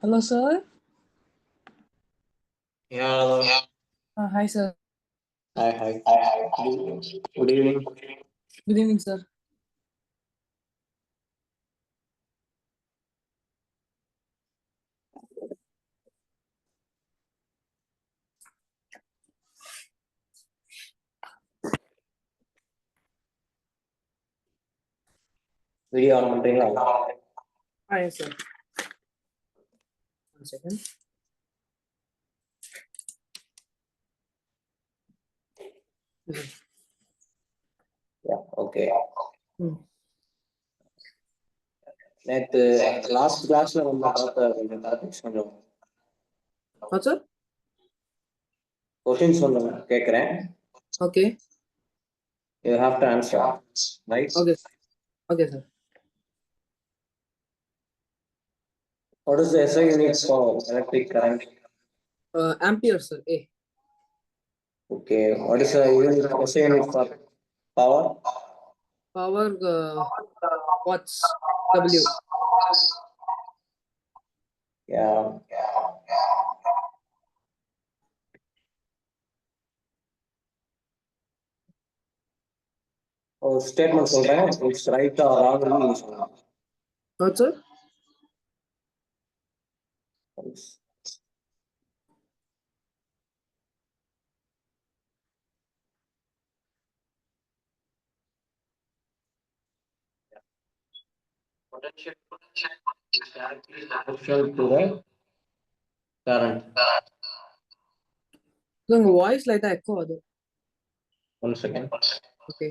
Hello, sir. Yeah, Hi, sir. hi. Good evening. Good evening, sir. Video on பண்றீங்களா? Hi, sir. One second. Yeah, okay. Hmm. நேத்து last கிளாஸ்ல நம்ம பார்த்த கொஞ்சம் topics கொஞ்சம் What, sir? Questions கொஞ்சம் கேட்குறேன். Okay. You have to answer, right? Okay. Okay, sir. What is the SI unit for electric current? Ampere, sir. A. Okay. What is the SI unit for power? Power, watts. W. Yeah. ஒரு statement சொல்றேன். It's right or wrong நீங்க சொல்லலாம். What, sir? Potential is directly proportional to the current. உங்க voice லைட்டா echo அது. One second. Okay.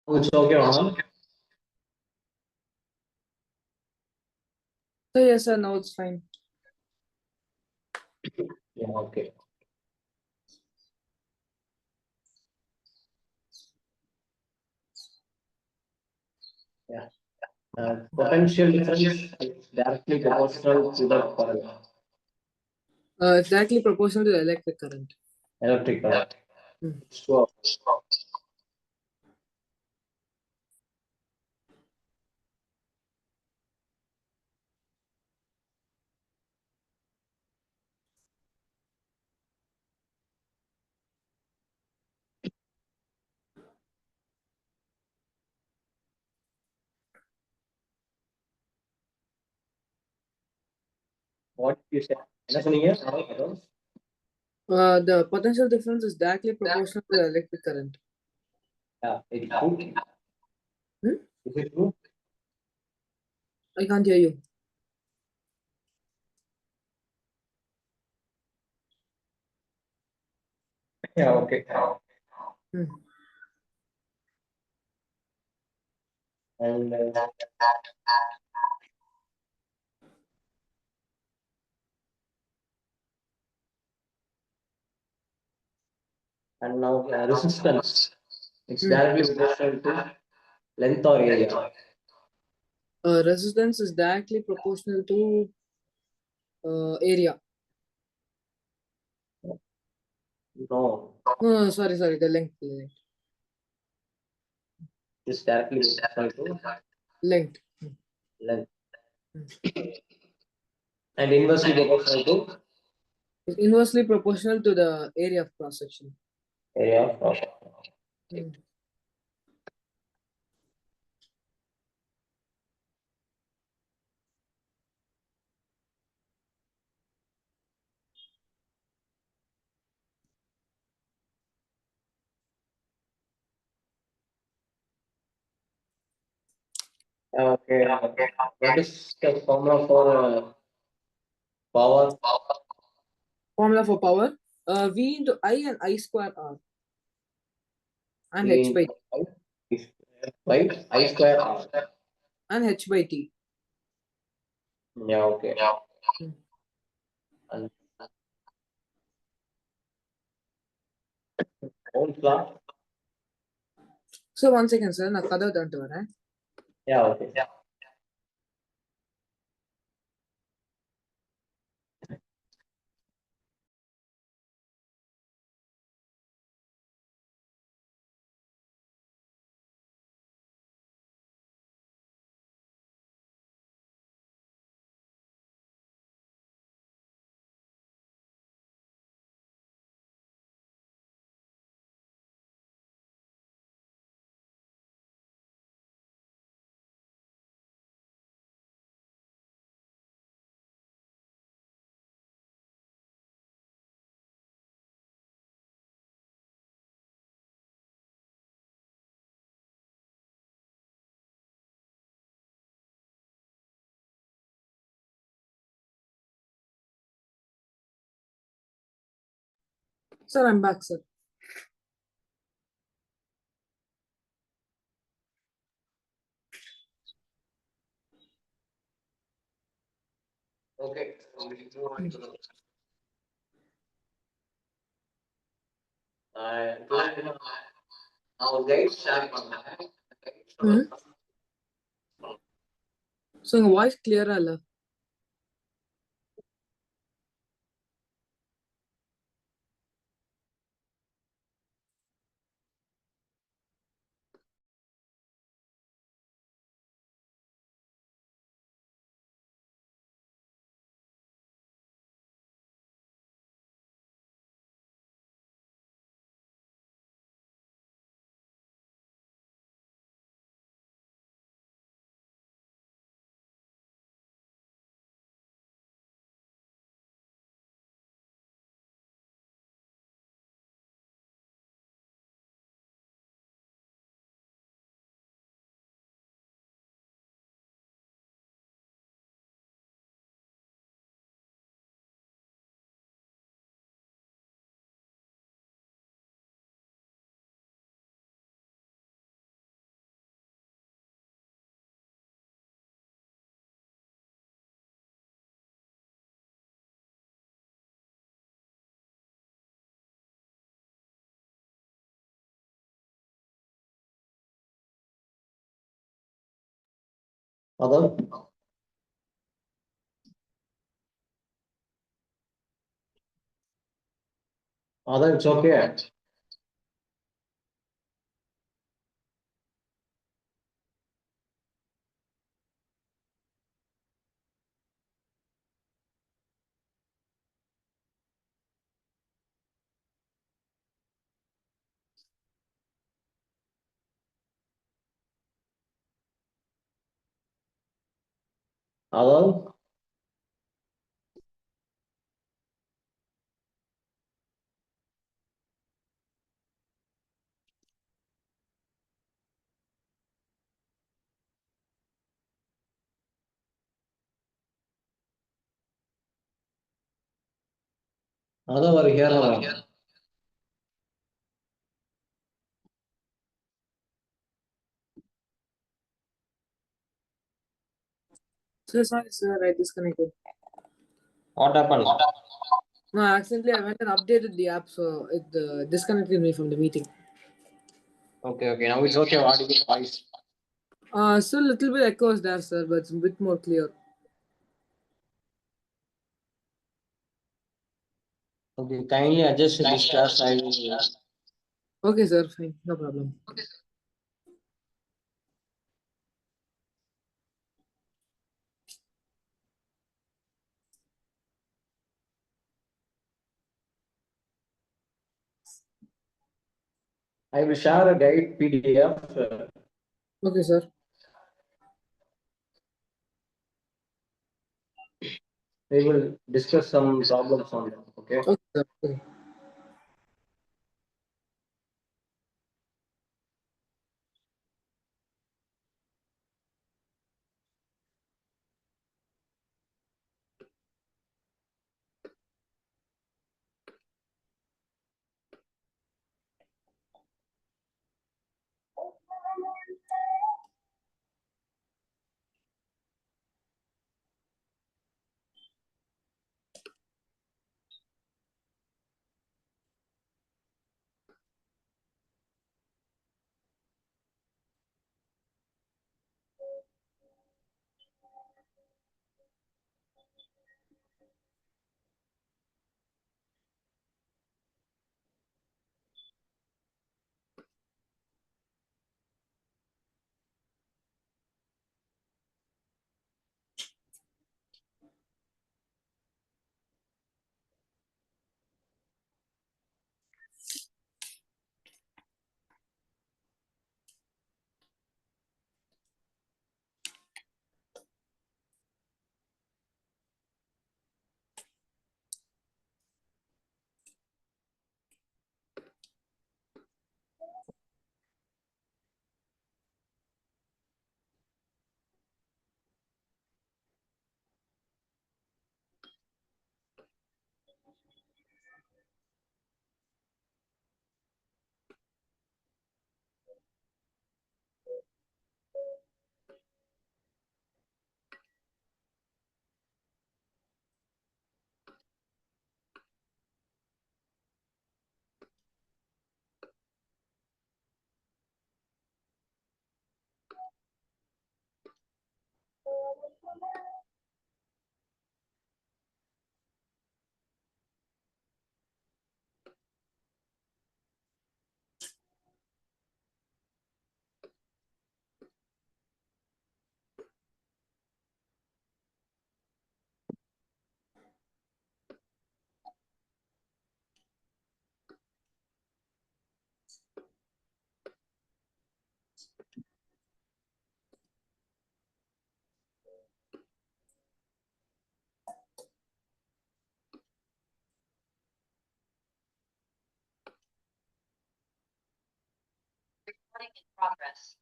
It's okay, Anand. So yes, sir. Now it's fine. Yeah, okay. Yeah. Potential difference is directly proportional to the current. It's directly proportional to the electric current. Electric current. Hmm. Sure. What you said? என்ன சொன்னீங்க? The potential difference is directly proportional to the electric current. Yeah, it's true. Hmm? Is it true? I can't hear you. Yeah, okay. Hmm. And now resistance. It's directly proportional to length or area. Resistance is directly proportional to area. No, No, sorry, the length. it's directly proportional to Length. length. And inversely proportional to It's inversely proportional to the area of cross section. area of cross. Okay. What is the formula for power? Formula for power: V into I and I square R and V H by into I is Right? I square R. and h by t. Yeah, okay. Hmm. And Ohm's law? So 1 second, sir. நான் கதவை தந்துட்டு வரேன். Yeah, okay. Sir, I'm back, sir. Okay. Now guys share பண்ணேன். Hmm. So உங்க voice கிளியரா இல்ல. Other? Other, it's okay. Other? Other over here. So sorry, sir. I disconnected. What happened? No, accidentally I went and updated the app, so it disconnected me from the meeting. Okay, okay. Now it's okay. Audible voice. Still a little bit echoes there, sir, but it's a bit more clear. Okay, kindly adjust this class. I will. Okay, sir. Fine. No problem. I will share a guide PDF. Okay, sir. We will discuss some problems on it. Okay. Okay, sir. Okay. Recording in progress.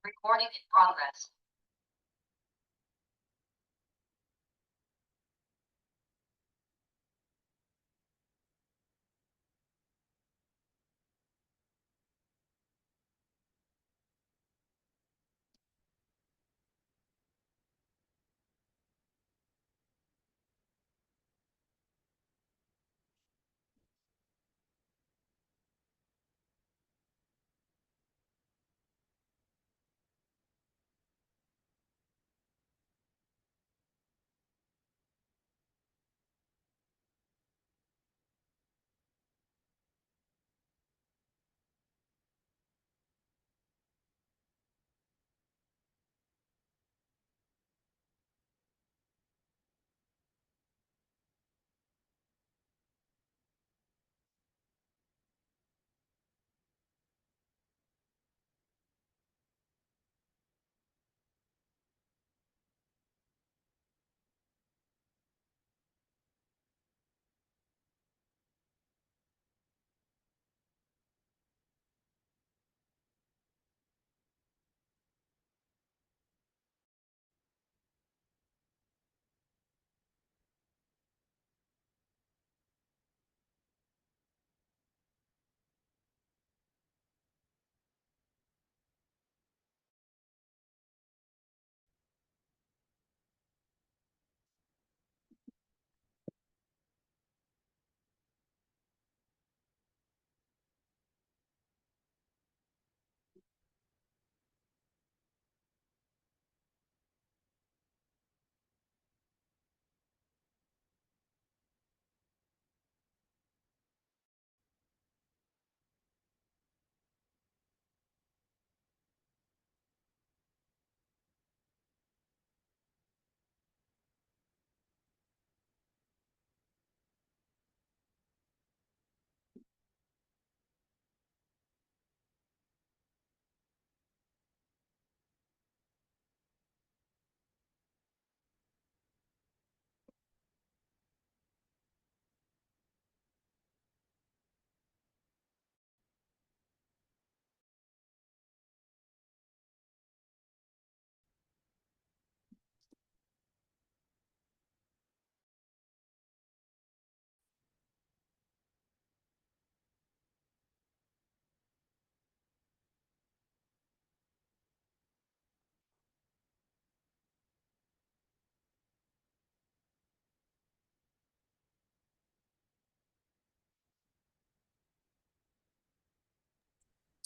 Recording in progress.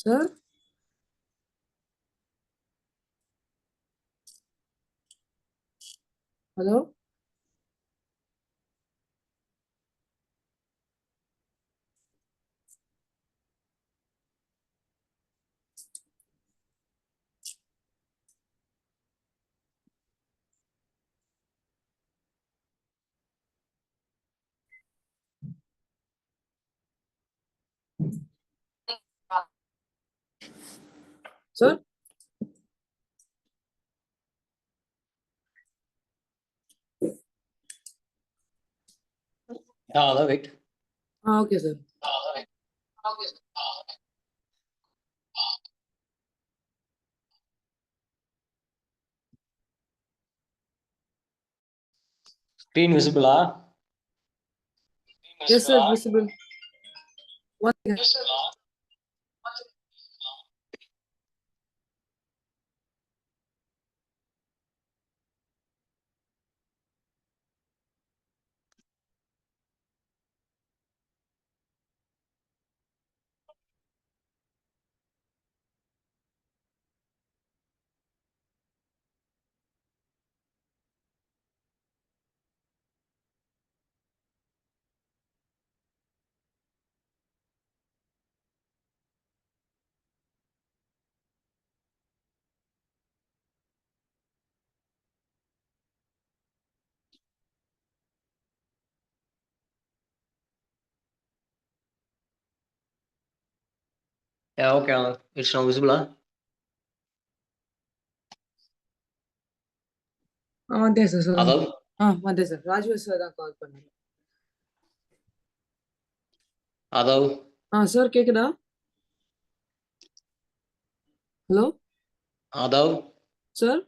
Sir? Hello? Sir? Yeah, wait. Okay, sir. Screen visible, ah? Yes, sir, visible. One second. Yeah, okay. It's now visible, ah? One day, sir. Hello? One day, sir. Raju sir தான் கால் பண்ணேன். Hello? Sir, கேக்குதா? Hello? Hello? Sir?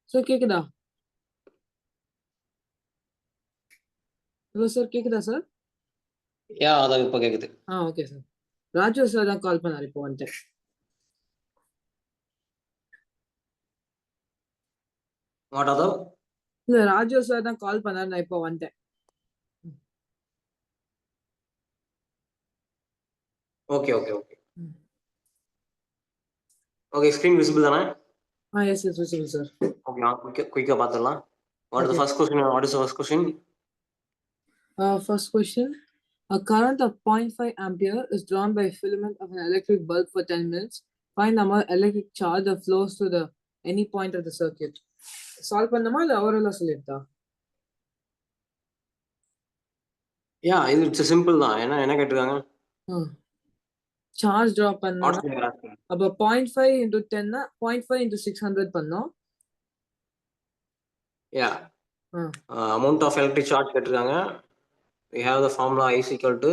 Sir, கேக்குதா? Hello, sir, கேக்குதா, sir? Yeah, அதான் இப்ப கேக்குது. Okay, sir. Raju sir தான் கால் பண்ணாரு இப்போ வந்துட்டு. What other? இல்ல ராஜு சார் தான் கால் பண்ணாரு, நான் இப்போ வந்துட்டேன். Okay. Okay, screen visible தானே? Yes, it's visible, sir. Okay, quick பார்த்துடலாம். What is the Okay. first question? What is the first question? First question. A current of 0.5 ampere is drawn by a filament of an electric bulb for 10 minutes. Find the amount of electric charge that flows to the any point of the circuit. Solve பண்ணமா இல்ல ஓரலா சொல்லிட்டா? Yeah, it's simple தான். என்ன கேட்டிருக்காங்க? Charge draw What's பண்ணா the asking? அப்ப 0.5 into 10 னா 0.5 into 600 பண்ணோம். Yeah. Amount of electric charge கேட்டிருக்காங்க. We have the formula I is equal to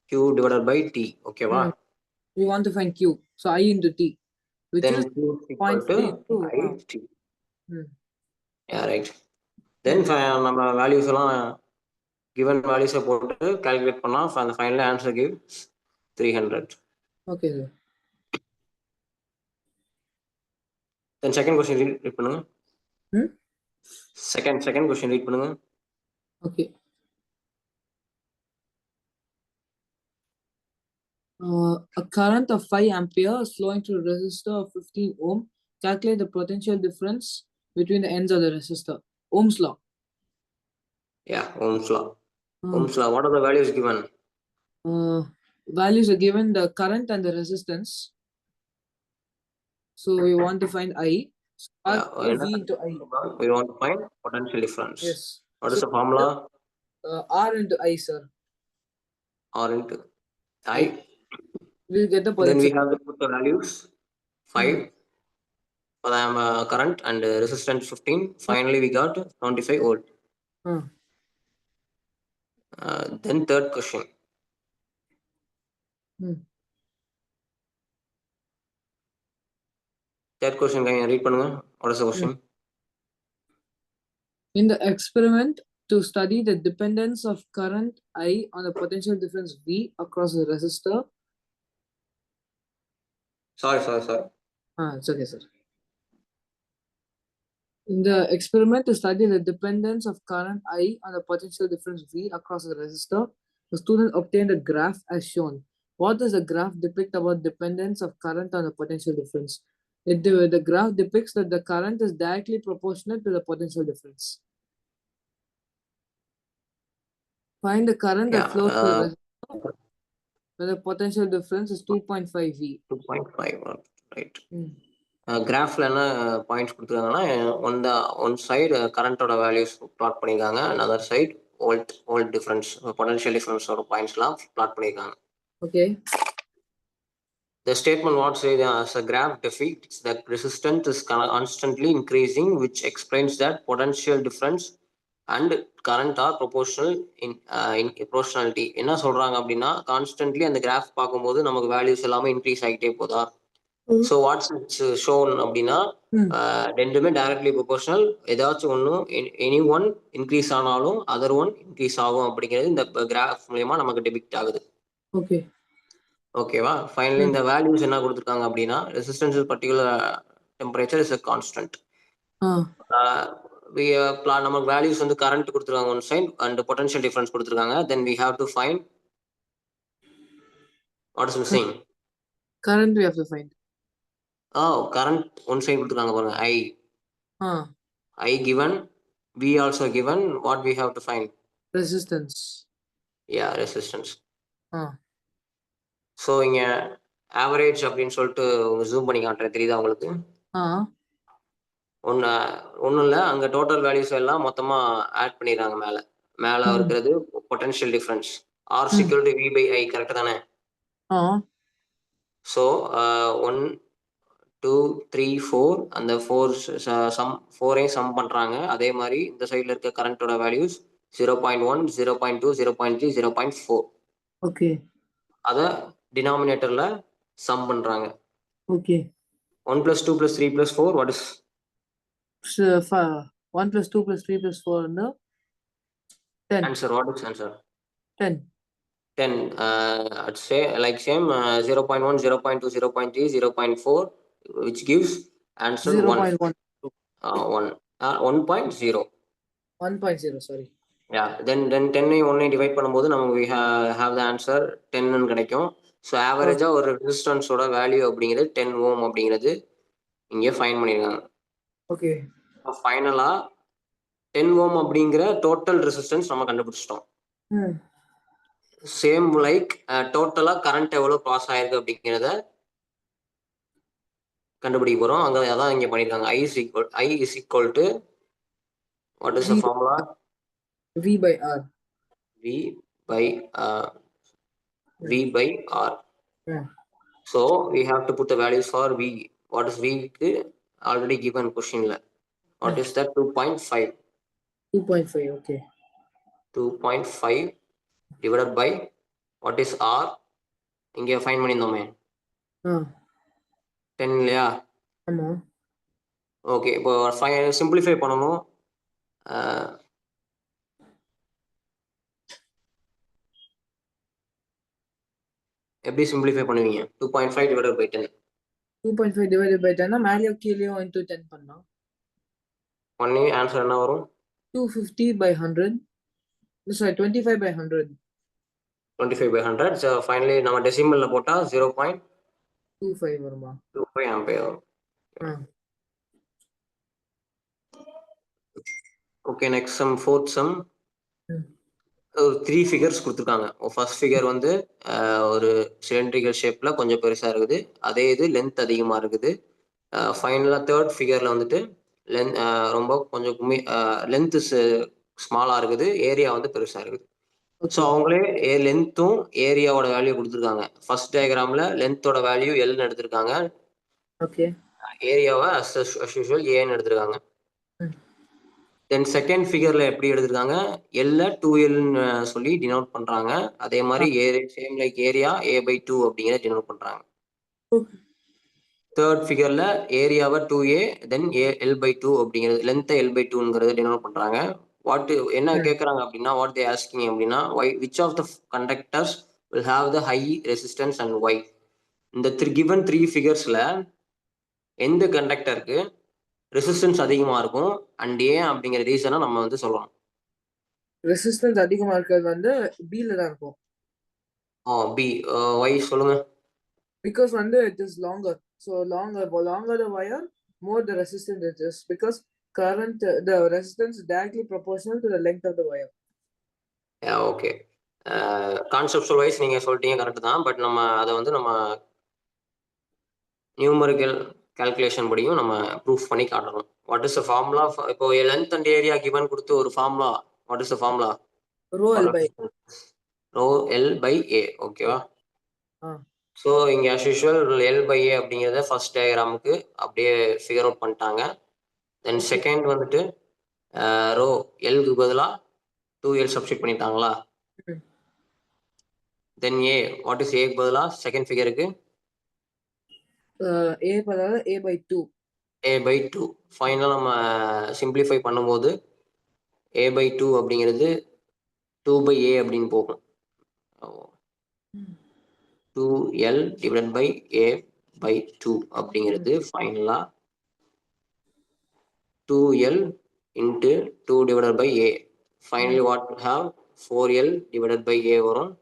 Q divided by T. Okay, வா? We want to find Q. So I into T, which Then is Q is equal to 0.5 into I T. Hmm. Yeah, right. Then நம்ம values எல்லாம் given values போட்டு calculate பண்ணா the final answer gives 300. Okay, sir. Then second question read பண்ணுங்க. Second question read பண்ணுங்க. Okay. A current of 5 ampere is flowing through a resistor of 15 ohm. Calculate the potential difference between the ends of the resistor. Ohm's law. Yeah, Ohm's law. Ohm's law. What are the values given? Values are given the current and the resistance. So we want to find I. So V into I. We want to find potential difference. Yes. What is the formula? R into I, sir. R into I. We'll get the potential. Then we have to put the values 5 for the current and resistance 15. Finally, we got 25 volt. Then third question. Third question, can you read பண்ணுங்க? What is the question? In the experiment to study the dependence of current I on the potential difference V across the resistor. Sorry. It's okay, sir. In the experiment to study the dependence of current I on the potential difference V across the resistor, The student obtained a graph as shown. What does the graph depict about dependence of current on the potential difference? The graph depicts that the current is directly proportional to the potential difference. Find the current that Yeah, flows through the resistor when the potential difference is 2.5 V. 2.5, right. Hmm. கிராஃப்ல என்ன points கொடுத்துருக்காங்கன்னா one side கரண்டோட values plot பண்ணியிருக்காங்க, another side volt difference potential டிஃபரன்ஸோட பாயிண்ட்ஸ்லாம் plot பண்ணியிருக்காங்க. Okay. The statement what says as a graph depicts that resistance is constantly increasing, which explains that potential difference and current are proportional in proportionality. என்ன சொல்றாங்க அப்படின்னா constantly அந்த graph பார்க்கும்போது நமக்கு values எல்லாமே இன்க்ரீஸ் ஆகிட்டே போதா. ஸோ வாட்ஸ் இட்ஸ் ஷோன் அப்படின்னா ரெண்டுமே டைரக்ட்லி ப்ரொபோர்ஷனல். ஏதாச்சும் ஒன்று எனி ஒன் இன்க்ரீஸ் ஆனாலும் அதர் ஒன் இன்க்ரீஸ் ஆகும் அப்படிங்கிறது இந்த கிராஃப் மூலயமா நமக்கு டெபிக்ட் ஆகுது. Okay. ஓகேவா? ஃபைனலி இந்த வேல்யூஸ் என்ன கொடுத்துருக்காங்க அப்படின்னா resistance particular temperature is a constant. நமக்கு வேல்யூஸ் வந்து கரண்ட் கொடுத்துருக்காங்க one side and potential difference கொடுத்துருக்காங்க. Then we have to find what is missing. Current we have to find. Current one side கொடுத்துருக்காங்க பாருங்க. I given, V also given, what we have to find? Resistance. Yeah, resistance. Ah. So இங்க average அப்படின்னு சொல்லிட்டு zoom பண்ணி காட்டுறேன், தெரியுதா உங்களுக்கு? ஒன்றும் இல்லை, அங்கே டோட்டல் வேல்யூஸ் எல்லாம் மொத்தமாக ஆட் பண்ணிடுறாங்க. மேலே இருக்கிறது potential difference are equal to V by I, correct தானே? ஸோ 1 2 3 4 அந்த ஃபோரையும் சம் பண்ணுறாங்க. அதே மாதிரி இந்த சைடில் இருக்க கரண்ட்டோட வேல்யூஸ் 0.1 0.2 0.3 0.4. ஓகே. அதை டினாமினேட்டரில் சம் பண்ணுறாங்க. Okay. 1 + 2 + 3 + 4 what is? 1 + 2 + 3 + 4 no? 10. Answer, what is answer? 10. 10. I'd say like same 0.1 0.2 0.3 0.4 which gives answer 0.1. 1.0. 1.0, sorry. Yeah, then 10 1 divide பண்ணும்போது நமக்கு we have the answer 10 ன்னு கிடைக்கும். ஸோ ஆவரேஜாக ஒரு ரெசிஸ்டன்ஸோட வேல்யூ அப்படிங்கிறது 10 ஓம் அப்படிங்கிறது இங்கே ஃபைன் பண்ணியிருக்காங்க. ஓகே. ஃபைனலாக 10 ஓம் அப்படிங்கிற டோட்டல் ரெசிஸ்டன்ஸ் நம்ம கண்டுபிடிச்சிட்டோம். சேம் லைக் டோட்டலாக கரண்ட் எவ்வளோ பாஸ் ஆயிருக்கு அப்படிங்கிறத கண்டுபிடிக்க போகிறோம். அங்கே அதான் இங்கே பண்ணியிருக்காங்க. I is equal to what is the formula? V by R. V by R. Yeah. So we have to put the values for V. What is V? Already given question. What is that? 2.5. 2.5, okay. 2.5 divided by what is R? இங்கே fine பண்ணியிருந்தோமே 10 இல்லையா? ஆமாம். Okay, இப்போ simplify பண்ணணும். எப்படி simplify பண்ணுவீங்க? 2.5 divided by 10. 2.5 divided by 10 மேலே கீழேயும் into 10 பண்ணலாம். பண்ணி ஆன்சர் என்ன வரும்? 250 by 100. Sorry, 25 by 100. 25 by 100. So finally நம்ம டெசிமலில் போட்டால் 0.25 வருமா? 25 ஆம்பியர் வரும். Okay, next sum, fourth some. ஒரு 3 ஃபிகர்ஸ் கொடுத்துருக்காங்க. ஃபர்ஸ்ட் ஃபிகர் வந்து ஒரு சிலிண்ட்ரிக்கல் ஷேப்பில் கொஞ்சம் பெருசாக இருக்குது, அதே இது லென்த் அதிகமாக இருக்குது. ஃபைனலாக தேர்ட் ஃபிகரில் வந்துட்டு ரொம்ப கொஞ்சம் லென்த்து ஸ்மாலாக இருக்குது, ஏரியா வந்து பெருசாக இருக்குது. ஸோ அவங்களே லென்த்தும் ஏரியாவோட வேல்யூ கொடுத்துருக்காங்க. ஃபர்ஸ்ட் டயக்ராமில் லென்த்தோட வேல்யூ எல்னு எடுத்திருக்காங்க, ஓகே. ஏரியாவை as usual ஏன்னு எடுத்திருக்காங்க. தென் செகண்ட் ஃபிகர்ல எப்படி எடுத்திருக்காங்க, எல்ல 2Lன்னு சொல்லி டினோட் பண்றாங்க. அதே மாதிரி சேம் லைக் ஏரியா A/2 அப்படிங்கிறத டினோட் பண்றாங்க. தேர்ட் ஃபிகர்ல ஏரியாவை 2A தென் L/2 அப்படிங்கிறது லென்த்தை L/2ங்கிறத டினோட் பண்றாங்க. என்ன கேட்கறாங்க அப்படின்னா, வாட் தே ஆஸ்கிங் அப்படின்னா, which of the conductors will have the high resistance and why. இந்த given 3 ஃபிகர்ஸ்ல எந்த கண்டக்டருக்கு ரெசிஸ்டன்ஸ் அதிகமாக இருக்கும் அண்ட் ஏன் அப்படிங்கிற ரீசனை நம்ம வந்து சொல்லணும். ரெசிஸ்டன்ஸ் அதிகமா இருக்கிறது வந்து B ல தான் இருக்கும். பி. ஒய் சொல்லுங்க. Because வந்து it is longer. So longer the wire, more the resistance it is. Because current, the resistance is directly proportional to the length of the wire. Okay. Conceptual wise நீங்கள் சொல்லிட்டீங்க, correct தான். But நம்ம அதை வந்து நம்ம numerical calculation படியும் நம்ம proof பண்ணி காட்டணும். What is the formula? இப்போ லென்த் அண்ட் ஏரியா கிவன் கொடுத்து ஒரு formula, what is the formula? Rho L by rho L by A. ஓகேவா? ஸோ இங்கே as usual L by A அப்படிங்கிறத ஃபர்ஸ்ட் டயக்ராமுக்கு அப்படியே ஃபிகர் அவுட் பண்ணிட்டாங்க. தென் செகண்ட் வந்துட்டு row எல்க்கு பதிலாக 2L சப்ஸ்டிட் பண்ணிட்டாங்களா? தென் ஏ, வாட் இஸ் ஏக்கு பதிலாக செகண்ட் ஃபிகருக்கு A பதிலாக A by 2. A by 2. ஃபைனலாக நம்ம சிம்பிளிஃபை பண்ணும்போது A by 2 அப்படிங்கிறது 2 by A அப்படின்னு போகும். 2L divided by A by 2 அப்படிங்கிறது ஃபைனலாக 2L into 2 divided by A. Finally what we have? 4L divided by A வரும்.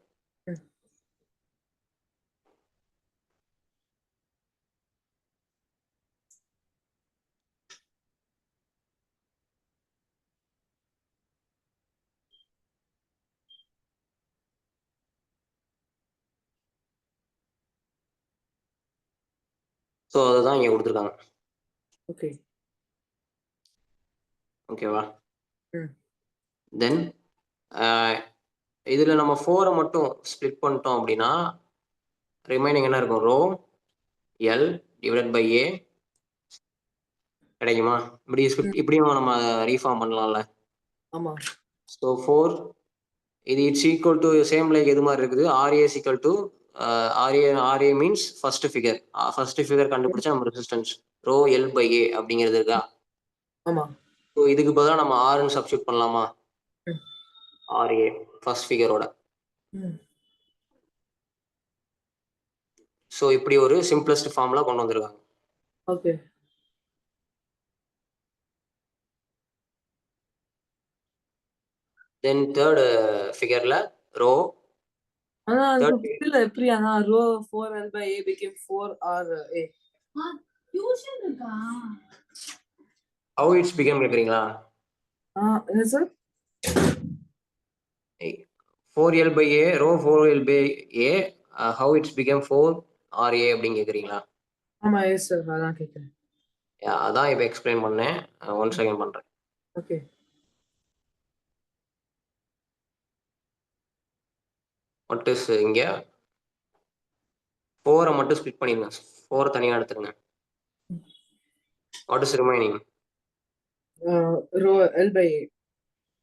ஸோ அதுதான் இங்கே கொடுத்துருக்காங்க. ஓகே ஓகேவா? தென் இதில் நம்ம 4 மட்டும் ஸ்ப்ளிட் பண்ணிட்டோம் அப்படின்னா ரிமைனிங் என்ன இருக்கும்? Rho L divided by A கிடைக்குமா? இப்படியும் நம்ம ரீஃபார்ம் பண்ணலாம்ல. ஆமாம். ஸோ 4 இது it's equal to same like எது மாதிரி இருக்குது? R A equal to R A means first figure கண்டுபிடிச்சா நம்ம resistance rho L by A அப்படிங்கிறது இருக்கா? ஆமாம். ஸோ இதுக்கு பதிலாக நம்ம ஆர்ன்னு சப்ஸ்டியூட் பண்ணலாமா? ஆர்ஏ ஃபர்ஸ்ட் ஃபிகரோட. ஸோ இப்படி ஒரு சிம்பிளஸ்ட் ஃபார்முலா கொண்டு வந்திருக்காங்க. ஓகே. தென் தேர்ட் ஃபிகர்ல ரோ எப்படி ஆனா rho 4L by A became 4RA. Tuition இருக்கா? how it's became கேக்குறீங்களா? என்ன sir? 4L by A, rho 4L by A, how it's became 4RA அப்படின்னு கேக்குறீங்களா? ஆமா, எஸ் சார், அதான் கேக்குறேன். அதான் இப்போ எக்ஸ்பிளைன் பண்ணேன். 1 செகண்ட் பண்றேன். ஓகே. வாட் இஸ் இங்க 4 மட்டும் ஸ்ப்ளிட் பண்ணிருங்க. 4 தனியா எடுத்துருங்க. What is remaining? Rho L by A.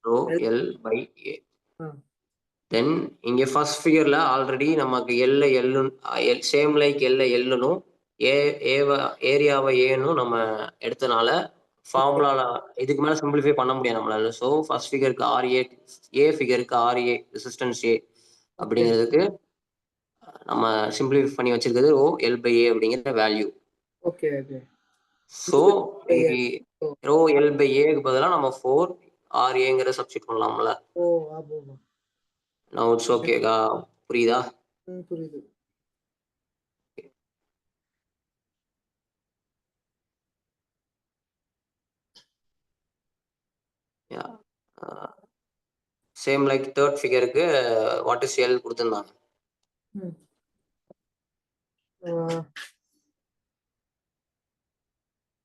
Rho L by A. Then இங்க ஃபர்ஸ்ட் ஃபிகர்ல ஆல்ரெடி நமக்கு சேம் லைக் எல்லுனும் ஏரியாவை ஏனும் நம்ம எடுத்தனால ஃபார்முலால இதுக்கு மேல சிம்பிளிஃபை பண்ண முடியாது நம்மளால. ஸோ ஃபர்ஸ்ட் ஃபிகருக்கு ஆர்ஏ, ஏ ஃபிகருக்கு ஆர்ஏ ரெசிஸ்டன்ஸ் ஏ அப்படிங்கிறதுக்கு நம்ம சிம்பிளிஃபை பண்ணி வச்சிருக்கிறது ரோ எல் பை ஏ அப்படிங்கிற value. Okay okay. So rho L by ஏக்கு பதிலாக நம்ம 4RAங்கிற சப்ஸ்டிட் பண்ணலாம்ல. ஓ ஆமா. நான் இட்ஸ் ஓகேக்கா, புரியுதா? புரியுது. சேம் லைக் தேர்ட் ஃபிகருக்கு வாட் இஸ் எல் கொடுத்துருந்தாங்க.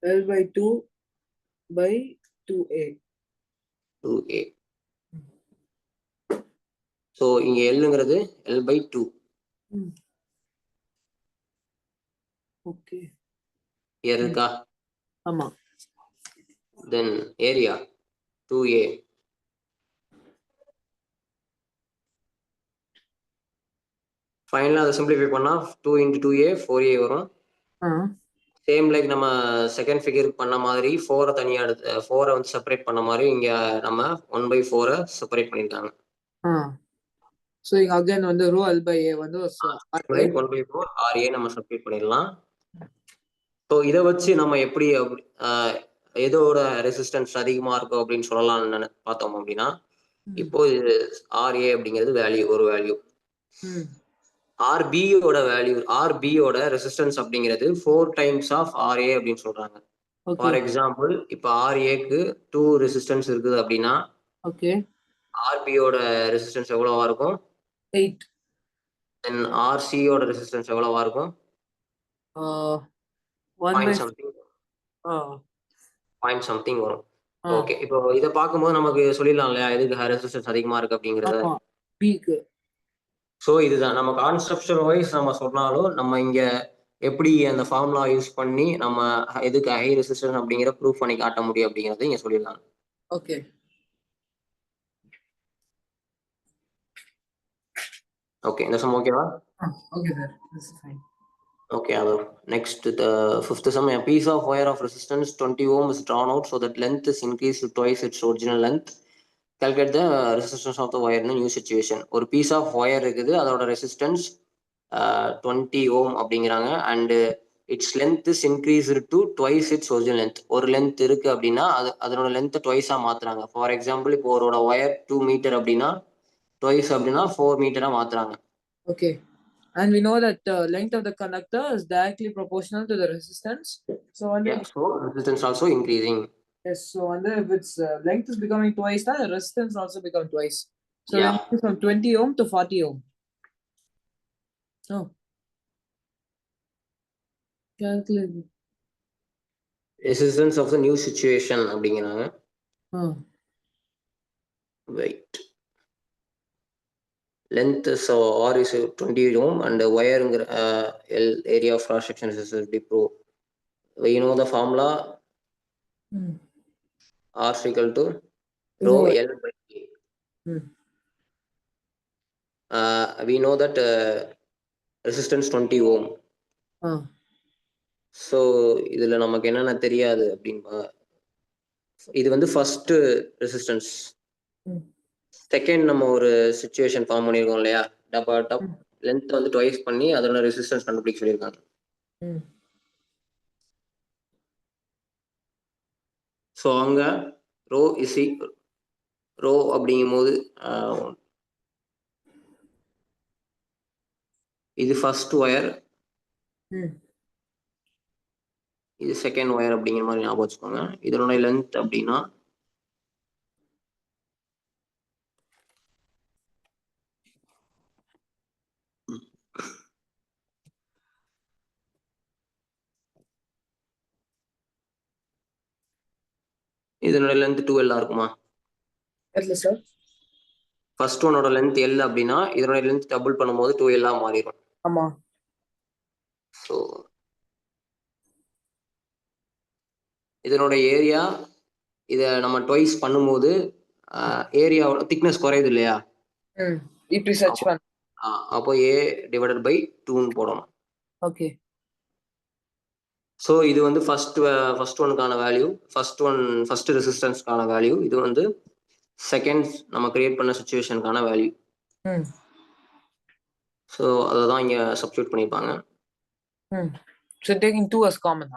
L by 2 by 2A. So இங்க எல்லுங்கிறது L by 2. ஓகே. இருக்கா? ஆமா. Then area 2A. ஃபைனலாக அதை சிம்பிளிஃபை பண்ணா 2 into 2A 4A வரும். சேம் லைக் நம்ம செகண்ட் ஃபிகர் பண்ண மாதிரி 4 தனியாக எடுத்து 4 வந்து செப்பரேட் பண்ண மாதிரி இங்கே நம்ம 1/4 செப்பரேட் பண்ணிட்டாங்க. ஸோ இங்க அகைன் வந்து ரோ L by A வந்து 1/4 RA நம்ம செப்பரேட் பண்ணிடலாம். ஸோ இதை வச்சு நம்ம எப்படி எதோட ரெசிஸ்டன்ஸ் அதிகமாக இருக்கும் அப்படின்னு சொல்லலாம்னு பார்த்தோம் அப்படின்னா இப்போ இது RA அப்படிங்கிறது வேல்யூ, ஒரு வேல்யூ. Hmm. RBயோட வேல்யூ, RBயோட ரெசிஸ்டன்ஸ் அப்படிங்கிறது 4 டைம்ஸ் ஆஃப் RA அப்படின்னு சொல்றாங்க. For Okay. எக்ஸாம்பிள் இப்போ RAக்கு 2 ரெசிஸ்டன்ஸ் இருக்குது அப்படின்னா Okay. RBயோட ரெசிஸ்டன்ஸ் எவ்வளவா இருக்கும்? 8. தென் RCயோட ரெசிஸ்டன்ஸ் எவ்வளவா இருக்கும்? 1 by point something, uh, point something வரும். uh, ஓகே, இப்போ இதை பார்க்கும்போது நமக்கு சொல்லிடலாம் இல்லையா எதுக்கு ரெசிஸ்டன்ஸ் அதிகமா இருக்கு அப்படிங்கிறத. ஆமா. B-க்கு. ஸோ இதுதான் நம்ம கான்செப்ஷுவல் வைஸ் நம்ம சொன்னாலும் நம்ம இங்க எப்படி அந்த ஃபார்முலா யூஸ் பண்ணி நம்ம எதுக்கு ஹை ரெசிஸ்டன்ஸ் அப்படிங்கிற ப்ரூஃப் பண்ணி காட்ட முடியும் அப்படிங்கறத இங்க சொல்லிடலாம். Okay. ஓகே, இந்த சம் ஓகேவா? Okay, sir. This is fine. Okay, next, the fifth sum, a piece of wire of resistance 20 ohm is drawn out so that length is increased to twice its original length. Calculate the resistance of the wire in a new situation. ஒரு piece of wire இருக்குது, அதோட resistance 20 ohm அப்படிங்கிறாங்க, and its length is increased to twice its original length. ஒரு length இருக்கு அப்படின்னா அதனோட length twice மாத்துறாங்க. For example இப்போ ஒரு wire 2 மீட்டர் அப்படின்னா twice அப்படின்னா 4 மீட்டரா மாத்துறாங்க. Okay. And we know that length of the conductor is directly proportional to the resistance. So, So resistance also increasing. yes, so if its length is becoming twice, the resistance also become twice. So Yeah. length is from 20 ohm to 40 ohm. Oh. Calculate. Resistance of the new situation அப்படிங்கிறாங்க. Wait. Length is R is 20 ohm and wire area of cross section is pro. We know the formula. R is equal to rho L by A. We know that resistance 20 ohm. So இதில் நமக்கு என்னென்ன தெரியாது அப்படின்பா. இது வந்து first resistance. Second நம்ம ஒரு situation form பண்ணியிருக்கோம் இல்லையா, லென்த் வந்து ட்வைஸ் பண்ணி அதோட ரெசிஸ்டன்ஸ் கண்டுபிடிக்க சொல்லியிருக்காங்க. ஸோ அங்கே ரோ அப்படிங்கும் போது இது ஃபர்ஸ்ட் ஒயர், இது செகண்ட் ஒயர் அப்படிங்கிற மாதிரி ஞாபகம் வச்சுக்கோங்க. இதனோட லென்த் அப்படின்னா இதனோட லென்த் 2L இருக்குமா? சார் ஃபர்ஸ்ட் ஒன்னோட லென்த் L அப்படின்னா இதனோட லென்த் டபுள் பண்ணும்போது 2L மாறிடும். ஆமா. ஸோ இதனோட ஏரியா இதை நம்ம ட்வைஸ் பண்ணும்போது ஏரியாவோட திக்னஸ் குறையுது இல்லையா, இப்படி சர்ச் பண்ண அப்போ A டிவைடட் பை 2ன்னு போடணும். ஓகே. ஸோ இது வந்து ஃபர்ஸ்ட் ஒனுக்கான வேல்யூ, ஃபர்ஸ்ட் ரெசிஸ்டன்ஸ்க்கான வேல்யூ. இது வந்து செகண்ட் நம்ம கிரியேட் பண்ண சிச்சுவேஷனுக்கான வேல்யூ. ஸோ அதை தான் இங்கே சப்ஸ்டியூட் பண்ணியிருப்பாங்க. So taking 2 as common,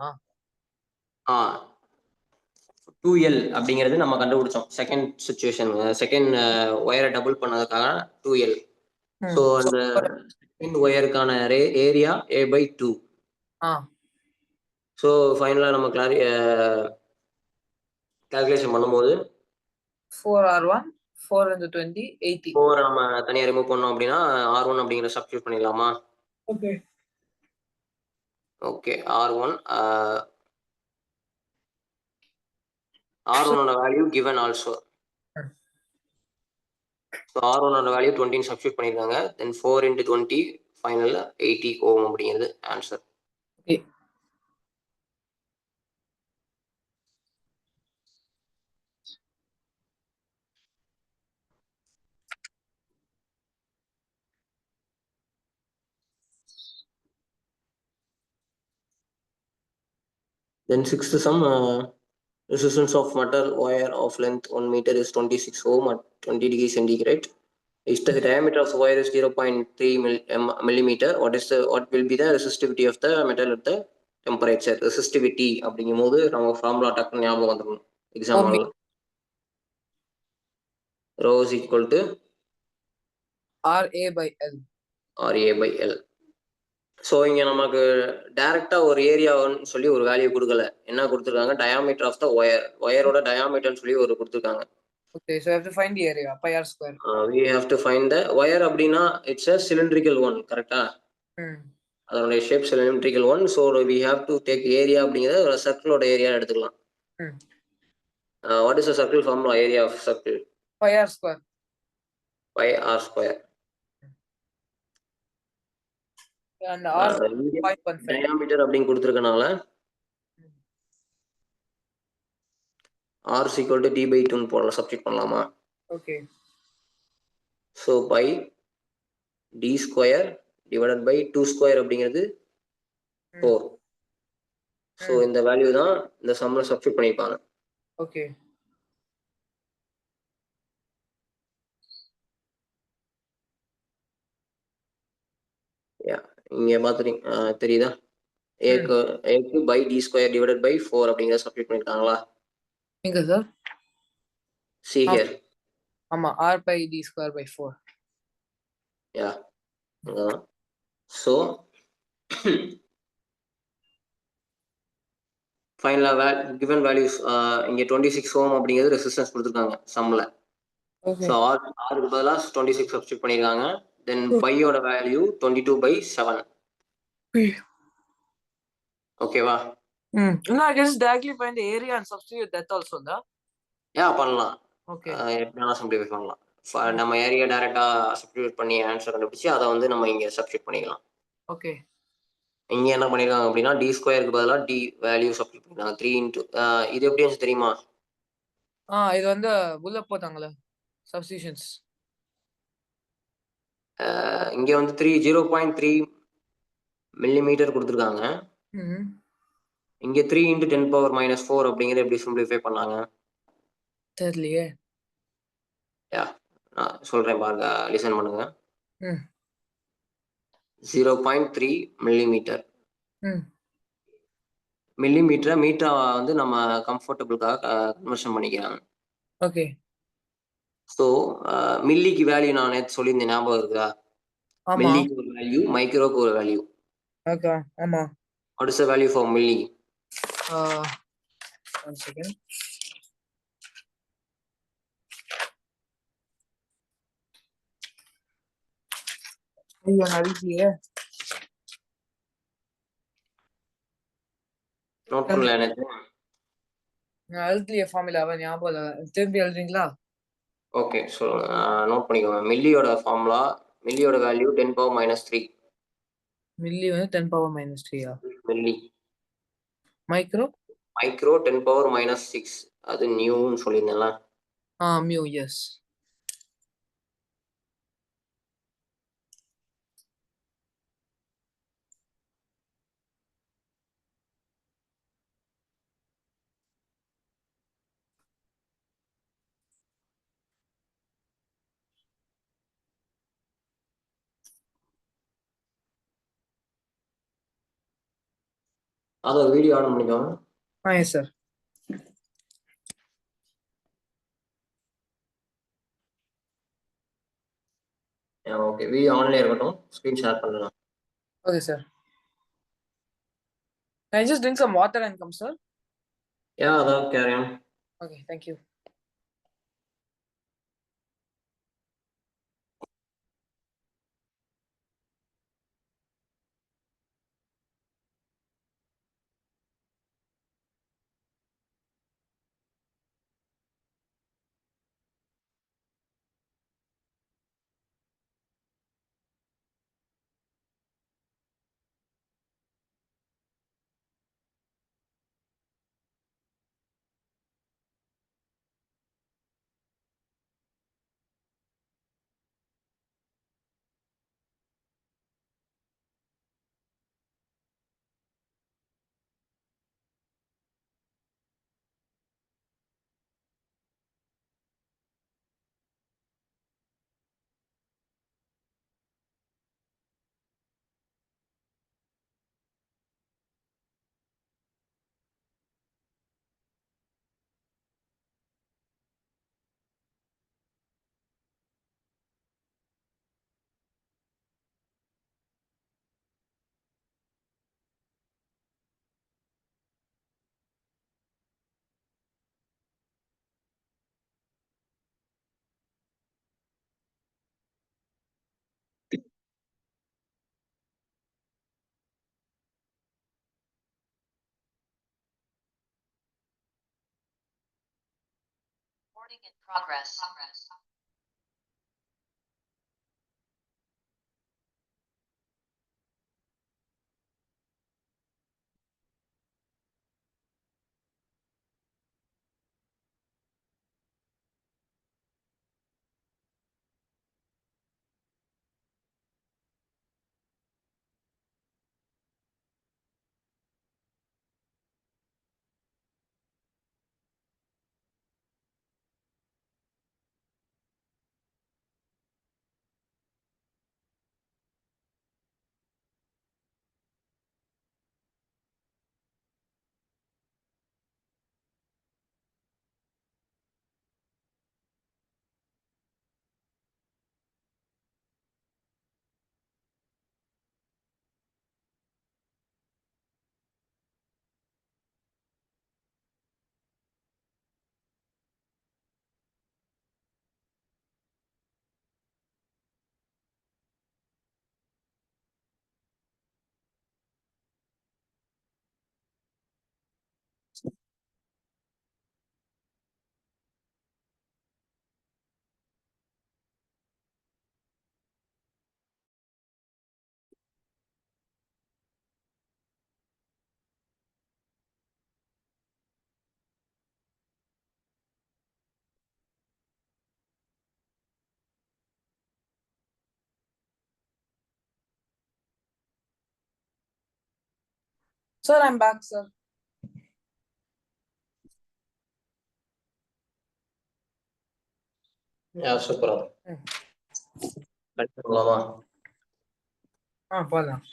2L அப்படிங்கிறது நம்ம கண்டுபிடிச்சோம் செகண்ட் சிச்சுவேஷன், செகண்ட் ஒயரை டபுள் பண்ணதுக்காக 2L. ஸோ அந்த செகண்ட் ஒயருக்கான ஏரியா A/2. ஸோ ஃபைனலாக நம்ம கால்குலேஷன் பண்ணும்போது 4R1 4 into 20 80. 4 நம்ம தனியாக ரிமூவ் பண்ணோம் அப்படின்னா R1 அப்படிங்கிற சப்ஸ்டியூட் பண்ணிடலாமா? Okay. Okay, R1 R1 value given also. So R1 value 20 substitute பண்ணியிருக்காங்க. தென் 4 into 20 ஃபைனலில் 80 ஓம் அப்படிங்கிறது answer. Okay. Then sixth sum, resistance of metal wire of length 1 meter is 26 ohm at 20 degrees centigrade. If the diameter of the wire is 0.3 millimeter, what will be the resistivity of the metal at the temperature? Resistivity அப்படிங்கும் போது நம்ம formula டக்குன்னு ஞாபகம் வந்துடும் exam ஹாலில். Rho is equal to RA by L. RA by L. So இங்கே நமக்கு டைரெக்டாக ஒரு ஏரியான்னு சொல்லி ஒரு வேல்யூ கொடுக்கல. என்ன கொடுத்துருக்காங்க, டயாமீட்டர் ஆஃப் த ஒயர், ஒயரோட டயாமீட்டர்னு சொல்லி ஒரு கொடுத்துருக்காங்க. Okay, so I have to find the area, pi r square. We have to find the wire அப்படின்னா இட்ஸ் அ சிலிண்ட்ரிக்கல் ஒன், கரெக்டா? அதனுடைய shape cylindrical one. So we have to take area அப்படிங்கிறத ஒரு சர்க்கிளோட area எடுத்துக்கலாம். What is the circle formula area of circle? Pi r square. pi r square. And r 5.5. Diameter அப்படின்னு கொடுத்துருக்கனால r is equal to d by 2 போடலாம், substitute பண்ணலாமா? Okay. So pi d square divided by 2 square அப்படிங்கிறது 4. So இந்த value தான் இந்த சம்மில் substitute பண்ணியிருப்பாங்க. Okay. இங்கே பார்த்துட்டீங்க, தெரியுதா? ஏக்கு pi d square divided by 4 அப்படிங்கிறத சப்ஸ்டிட் பண்ணியிருக்காங்களா? எங்க சார்? See here. ஆமா, r by d square by 4. Yeah. So ஃபைனலா given values இங்க 26 ohm அப்படிங்கிறது ரெசிஸ்டன்ஸ் கொடுத்துருக்காங்க சம்ல. Okay. ஸோ ஆருக்கு பதிலாக 26 சப்ஸ்டிட் பண்ணியிருக்காங்க. தென் பையோட வேல்யூ 22/7. ஓகேவா? No, I can just directly find the area and substitute that also, da? பண்ணலாம். Okay. எப்படினா சிம்பிளிஃபை பண்ணலாம். நம்ம ஏரியா டைரக்டா சப்ஸ்டிட்யூட் பண்ணி ஆன்சர் கண்டுபிடிச்சு அதை வந்து நம்ம இங்க சப்ஸ்டிட்யூட் பண்ணிக்கலாம். Okay. இங்க என்ன பண்ணிருக்காங்க அப்படின்னா டி ஸ்கொயருக்கு பதிலாக டி வேல்யூ சப்ஸ்டிட்யூட் பண்ணிருக்காங்க. 3 இன்டூ இது எப்படி இருந்துச்சு தெரியுமா? இது வந்து உள்ள போட்டாங்களே சப்ஸ்டிட்யூஷன்ஸ். இங்க வந்து 0.3 மில்லிமீட்டர் கொடுத்துருக்காங்க. இங்க 3 × 10⁻⁻4 அப்படிங்கிறது எப்படி சிம்பிளிஃபை பண்ணாங்க தெரியலையே. நான் சொல்றேன் பாருங்க, லிசன் பண்ணுங்க. 0.3 மில்லிமீட்டர். மில்லிமீட்டரை மீட்டரா வந்து நம்ம கம்ஃபர்டபுளுக்காக கன்வர்ஷன் பண்ணிக்கிறாங்க. ஓகே. ஸோ மில்லிக்கு வேல்யூ நான் நேற்று சொல்லியிருந்தேன், ஞாபகம் இருக்குதா? மில்லிக்கு ஒரு வேல்யூ, மைக்ரோக்கு ஒரு வேல்யூ. ஓகே. ஆமா. What is the value for milli? One second. ஐயோ நடிச்சியே. நோட் பண்ணல எனக்கு. நான் எழுதிய ஃபார்முலாவை ஞாபகம் இல்லை. திரும்பி எழுதுறீங்களா? ஓகே, ஸோ நோட் பண்ணிக்கோங்க. மில்லியோட ஃபார்முலா, மில்லியோட வேல்யூ 10⁻³ மில்லி வந்து 10⁻³ மில்லி. Micro micro 10⁻⁻6. அது நியூன்னு சொல்லியிருந்தேன்ல. Mu, yes. அது ஒரு வீடியோ ஆன் பண்ணிக்கோங்க. Yes sir. Okay, video online இருக்கட்டும், ஸ்க்ரீன் ஷேர் பண்ணலாம். Okay sir. Can I just drink some water and come, sir? அதான் carry on. Okay, thank you. Recording in progress. Sir, I'm back, sir. Yeah, super. போலாமா? போலாம்.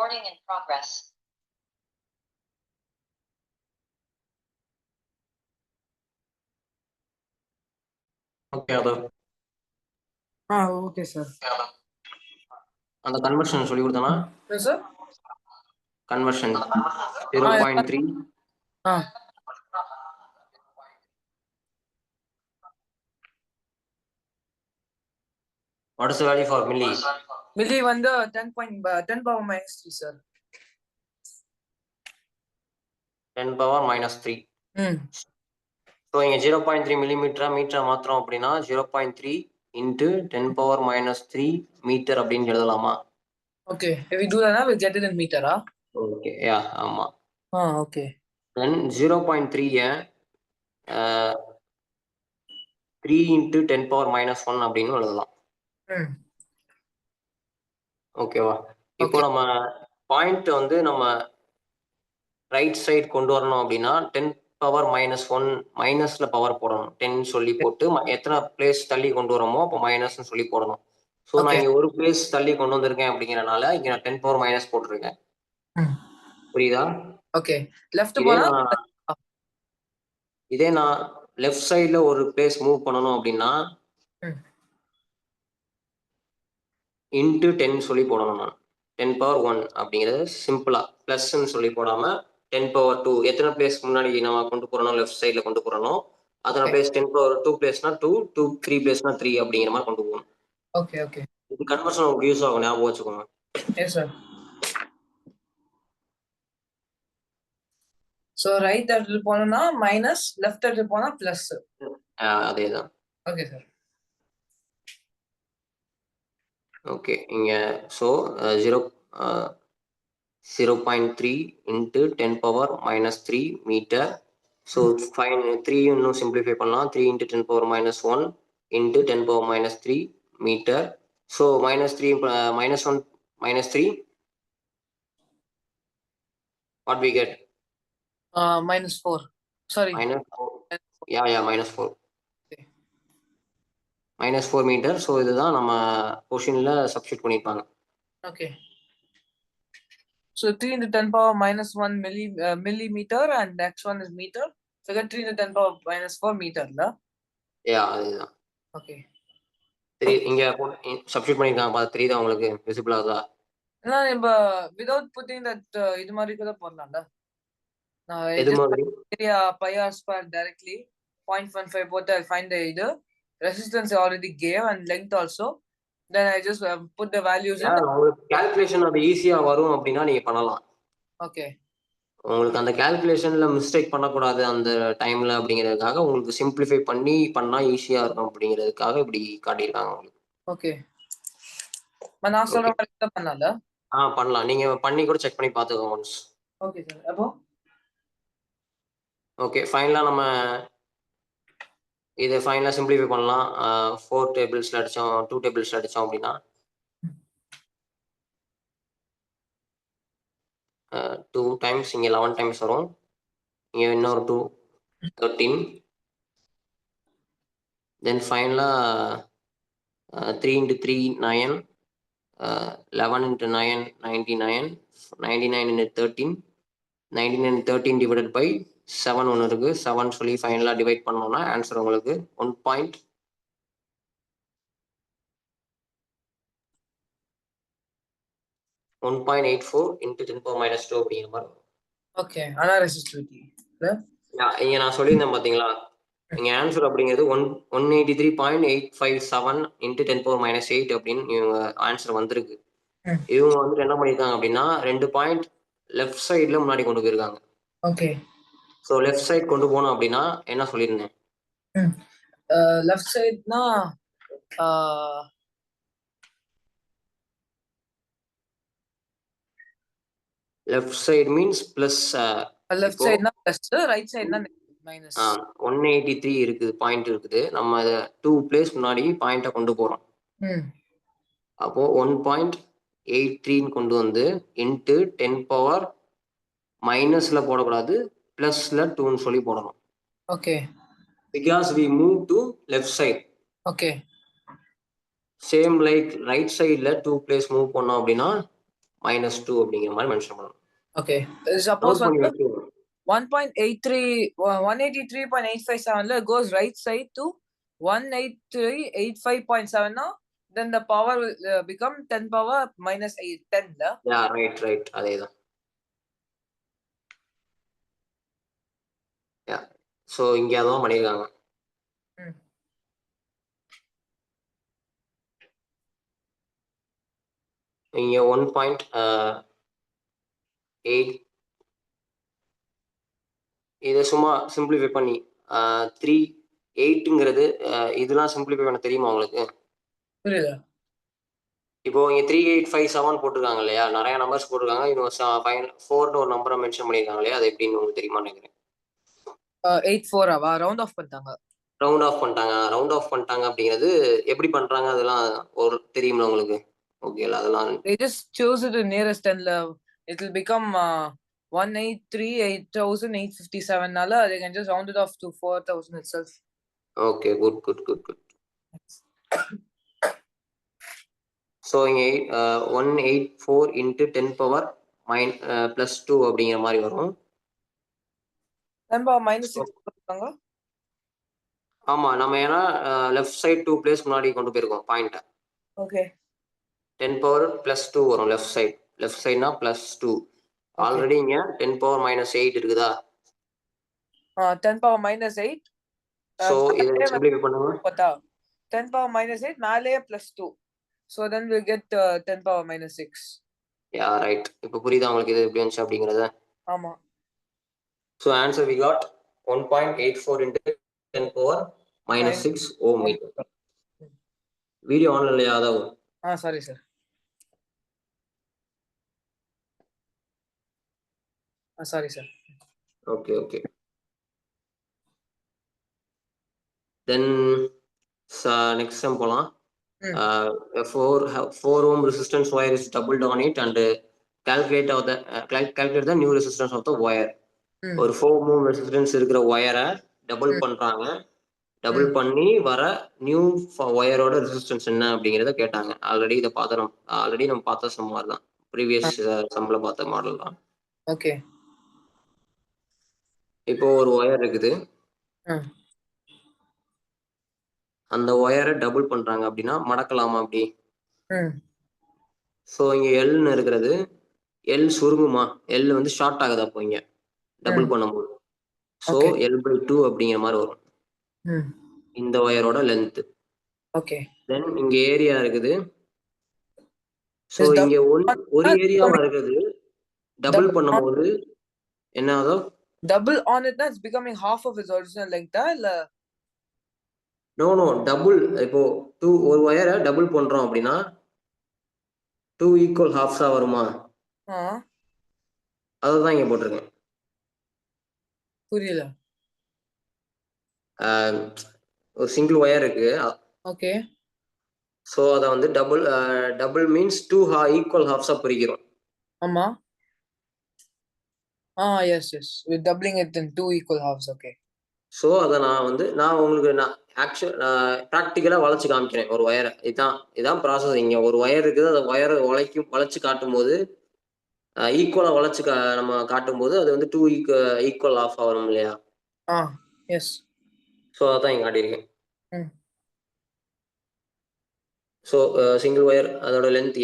Recording in progress. Okay, அது Okay, sir. அந்த conversion சொல்லி கொடுத்தனா? Yes, sir. Conversion 0.3. What is the value for milli? Milli வந்து 10 power minus 3, sir. 10 power minus 3. So இங்கே 0.3 மில்லிமீட்டரா மீட்டரா மாத்திரம் அப்படின்னா 0.3 into 10 power minus 3 மீட்டர் அப்படின்னு எழுதலாமா? Okay, if we do that now, we'll get it in meter, huh? Okay, yeah, ஆமா. Okay. தென் 0.3 3 into 10 power minus 1 அப்படின்னு எழுதலாம். ஓகேவா? இப்போ நம்ம பாயிண்ட் வந்து நம்ம ரைட் சைடு கொண்டு வரணும் அப்படின்னா 10 power minus 1 மைனஸ்ல பவர் போடணும். 10 சொல்லி போட்டு எத்தனை பிளேஸ் தள்ளி கொண்டு வரோமோ அப்போ மைனஸ்ன்னு சொல்லி போடணும். ஸோ நான் இங்கே ஒரு பிளேஸ் தள்ளி கொண்டு வந்திருக்கேன் அப்படிங்கிறனால இங்கே நான் 10 power minus போட்டிருக்கேன். புரியுதா? ஓகே. லெஃப்ட் போனா இதே நான் லெஃப்ட் சைடுல ஒரு பிளேஸ் மூவ் பண்ணணும் அப்படின்னா இன்ட்டு 10 சொல்லி போடணும். நான் 10 power 1 அப்படிங்கிறது சிம்பிளா பிளஸ்ன்னு சொல்லி போடாம 10 power 2 எத்தனை பிளேஸ் முன்னாடி நம்ம கொண்டு போறோம் லெஃப்ட் சைட்ல கொண்டு போறோம் அத்தனை பிளேஸ் 10 power 2 பிளேஸ்னா 2 3 பிளேஸ்னா 3 அப்படிங்கிற மாதிரி கொண்டு போகணும். ஓகே. இது கன்வர்ஷன் உங்களுக்கு யூஸ் ஆகும், ஞாபகம் வச்சுக்கோங்க. Yes sir. So right இடத்துல போனோம்னா மைனஸ், லெஃப்ட் இடத்துல போனா பிளஸ். அதேதான். Okay sir. ஓகே, இங்க so 0.3 into 10 power minus 3 meter. So fine 3 இன்னும் சிம்பிளிஃபை பண்ணலாம். 3 into 10 power minus 1 into 10 power minus 3 meter. So minus 3 minus 1 minus 3, what we get? Minus 4. Sorry. Minus 4. Yeah, minus 4. Okay. Minus 4 meter. So இதுதான் நம்ம கொஷினில் substitute பண்ணியிருப்பாங்க. Okay. So 3 into 10 power minus 1 millimeter and next one is meter. So get 3 into 10 power minus 4 meter. அதுதான். Okay. 3 இங்க substitute பண்ணிருக்காங்க பாத்து 3 தான் உங்களுக்கு விசிபிள் ஆகுதா? நம்ம without putting that இது மாதிரி கூட போடலாம்ல. எது மாதிரி? area pi r square directly 0.15 போட்டு I find the இது resistance already gave and length also. Then I just put the values in. உங்களுக்கு கால்குலேஷன் அது ஈஸியா வரும் அப்படின்னா நீங்க பண்ணலாம். Okay. உங்களுக்கு அந்த கால்குலேஷன்ல மிஸ்டேக் பண்ணக்கூடாது அந்த டைம்ல அப்படிங்கிறதுக்காக உங்களுக்கு சிம்பிளிஃபை பண்ணி பண்ணா ஈஸியா இருக்கும் அப்படிங்கிறதுக்காக இப்படி காட்டியிருக்காங்க உங்களுக்கு. ஓகே. நான் சொல்ற மாதிரி தான் பண்ணால? பண்ணலாம். நீங்க பண்ணி கூட செக் பண்ணி பார்த்துக்கோங்க ஒன்ஸ். Okay sir. அப்போ ஓகே, ஃபைனலா நம்ம இதை ஃபைனலா சிம்பிளிஃபை பண்ணலாம். 4 டேபிள்ஸ்ல அடிச்சோம், 2 டேபிள்ஸ்ல அடிச்சோம் அப்படின்னா 2 டைம்ஸ் இங்க 11 டைம்ஸ் வரும். இங்க இன்னொரு 2 13. தென் ஃபைனலா 3 into 3 9, 11 into 9 99, 99 into 13, 99 13 divided by 7 ஒன்று இருக்கு. 7 சொல்லி ஃபைனலாக டிவைட் பண்ணோம்னா ஆன்சர் உங்களுக்கு 1.84 into 10 power minus 2 அப்படிங்கிற மாதிரி. ஓகே. ஆனா ரெசிஸ்டிவிட்டி இங்க நான் சொல்லியிருந்தேன் பாத்தீங்களா, இங்க ஆன்சர் அப்படிங்கிறது 183.857 into 10 power minus 8 அப்படின்னு இவங்க ஆன்சர் வந்திருக்கு. இவங்க வந்துட்டு என்ன பண்ணிருக்காங்க அப்படின்னா 2 பாயிண்ட் லெஃப்ட் சைட்ல முன்னாடி கொண்டு போயிருக்காங்க. ஓகே. ஸோ லெஃப்ட் சைட் கொண்டு போனோம் அப்படின்னா என்ன சொல்லியிருந்தேன்? லெஃப்ட் சைட்னா left side means plus. Left சைடுனா பிளஸ், ரைட் சைடுனா மைனஸ். 183 இருக்குது, பாயிண்ட் இருக்குது. நம்ம அதை 2 பிளேஸ் முன்னாடி பாயிண்ட்டை கொண்டு போறோம். அப்போ 1.83 கொண்டு வந்து இன்ட்டு 10 பவர் மைனஸ்ல போடக்கூடாது, பிளஸ்ல 2ன்னு சொல்லி போடணும். Okay. Because we move to left side. Okay. Same like right சைட்ல 2 பிளேஸ் மூவ் பண்ணோம் அப்படின்னா -2 அப்படிங்கிற மாதிரி மென்ஷன் பண்ணணும். ஓகே. சப்போஸ் 183.857ல goes right side to 183.85.7 now, then the power will become 10 power minus 8 10 la. Yeah, right அதேதான். Yeah, so இங்க அதான் பண்ணிருக்காங்க. இங்க 1.8 இதை சும்மா சிம்பிளிஃபை பண்ணி 3.8ங்கிறது இதெல்லாம் சிம்பிளிஃபை பண்ண தெரியுமா உங்களுக்கு? புரியல. இப்போ இங்க 3857 போட்டிருக்காங்க இல்லையா, நிறைய நம்பர்ஸ் போட்டிருக்காங்க. இவங்க 4ன்னு ஒரு நம்பரை மென்ஷன் பண்ணிருக்காங்க இல்லையா, அது எப்படின்னு உங்களுக்கு தெரியுமா நினைக்கிறேன். 84 ரவுண்ட் ஆஃப் பண்ணிட்டாங்க. ரவுண்ட் ஆஃப் பண்ணிட்டாங்க அப்படிங்கிறது எப்படி பண்றாங்க அதெல்லாம் ஒரு தெரியுமா உங்களுக்கு? ஓகேல, அதெல்லாம் they just choose the nearest 10 it will become 183,857 nala they can just round it off to 4,000 itself. Okay, good. So இங்க 184 into 10 power plus 2 அப்படிங்கிற மாதிரி வரும். 10 power minus 6 போட்டாங்க. ஆமா, நம்ம ஏன்னா லெஃப்ட் சைடு 2 பிளேஸ் முன்னாடி கொண்டு போயிருக்கோம் பாயிண்ட். ஓகே. 10 power plus 2 வரும் லெஃப்ட் சைடுனா +2. ஆல்ரெடி இங்க 10 power minus 8 இருக்குதா? 10 power minus 8. சோ இத சிம்பிளிஃபை பண்ணுங்க. 10 power minus 8 மேலே +2. So then we get 10 power minus 6. Yeah, right. இப்போ புரியுதா உங்களுக்கு இது எப்படி வந்துச்சு அப்படிங்கறது? ஆமா. So answer we got 1.84 into 10 power minus 6 ohm meter. Video on இல்லையா அதாவது? Sorry sir. Sorry sir. Okay. Then next sum போலாம். A 4 ohm resistance wire is doubled on it and calculate the new resistance of the wire. ஒரு 4 ohm resistance இருக்கிற ஒயரை double பண்றாங்க. Double பண்ணி வர new ஒயரோட resistance என்ன அப்படிங்கிறத கேட்டாங்க. ஆல்ரெடி நம்ம பார்த்த சம் மாதிரி தான், ப்ரீவியஸ் சம்ல பார்த்த மாடல் தான். ஓகே. இப்போ ஒரு ஒயர் இருக்குது, அந்த ஒயரை டபுள் பண்றாங்க அப்படின்னா மடக்கலாமா அப்படி? ஸோ இங்க எல்னு இருக்கிறது, எல் சுருங்குமா? எல் வந்து ஷார்ட் ஆகுது அப்போ இங்க டபுள் பண்ணும்போது. ஸோ L/2 அப்படிங்கிற மாதிரி வரும் இந்த ஒயரோட லென்த். ஓகே. தென் இங்க ஏரியா இருக்குது. ஸோ இங்க ஒரு ஏரியாவா இருக்குது, டபுள் பண்ணும்போது என்ன ஆகும்? Double on it, it's becoming half of its original length இல்ல? No double. இப்போ ஒரு ஒயரை டபுள் பண்றோம் அப்படின்னா 2 ஈக்குவல் ஹாஃப்ஸா வருமா? அதுதான் இங்க போட்டிருக்கேன். புரியல. ஒரு சிங்கிள் ஒயர் இருக்கு. ஓகே. ஸோ அதை வந்து டபுள் மீன்ஸ் 2 ஈக்குவல் ஹாஃப்ஸா பிரிக்கிறோம். ஆமா. Yes. We're doubling it in 2 equal halves. Okay. So அதை நான் உங்களுக்கு ப்ராக்டிக்கலா வளைச்சு காமிக்கிறேன் ஒரு ஒயரை. இதான் ப்ராசஸ். இங்க ஒரு ஒயர் இருக்குது, அதை ஒயரை வளைச்சு காட்டும் போது ஈக்குவலா வளைச்சு நம்ம காட்டும் போது அது வந்து 2 ஈக்குவல் ஹாஃப் வரும் இல்லையா? எஸ். ஸோ அதான் இங்க காட்டியிருக்கேன். ஸோ சிங்கிள் ஒயர் அதோட லென்த்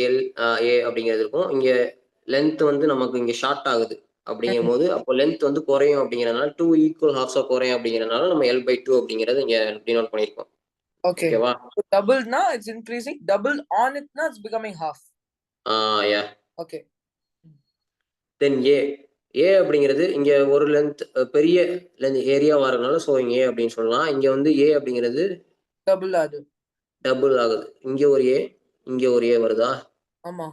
ஏ அப்படிங்கிறது இருக்கும். இங்க லென்த் வந்து நமக்கு இங்க ஷார்ட் ஆகுது அப்படிங்கும் போது அப்போ லென்த் வந்து குறையும் அப்படிங்கிறதுனால 2 ஈக்குவல் ஹாஃப்ஸா குறையும் அப்படிங்கிறதுனால நம்ம L/2 அப்படிங்கிறது இங்க டினோட் பண்ணியிருக்கோம். ஓகேவா? டபுள்னா இட்ஸ் இன்க்ரீசிங், டபுள் ஆன் இட்னா it's becoming half. Yeah. Okay. Then A அப்படிங்கிறது இங்க ஒரு லென்த் பெரிய லென்த் ஏரியாவா இருக்கனால ஸோ இங்க ஏ அப்படின்னு சொல்லலாம். இங்க வந்து ஏ அப்படிங்கிறது டபுள் ஆகுது. இங்க ஒரு ஏ வருதா? ஆமா.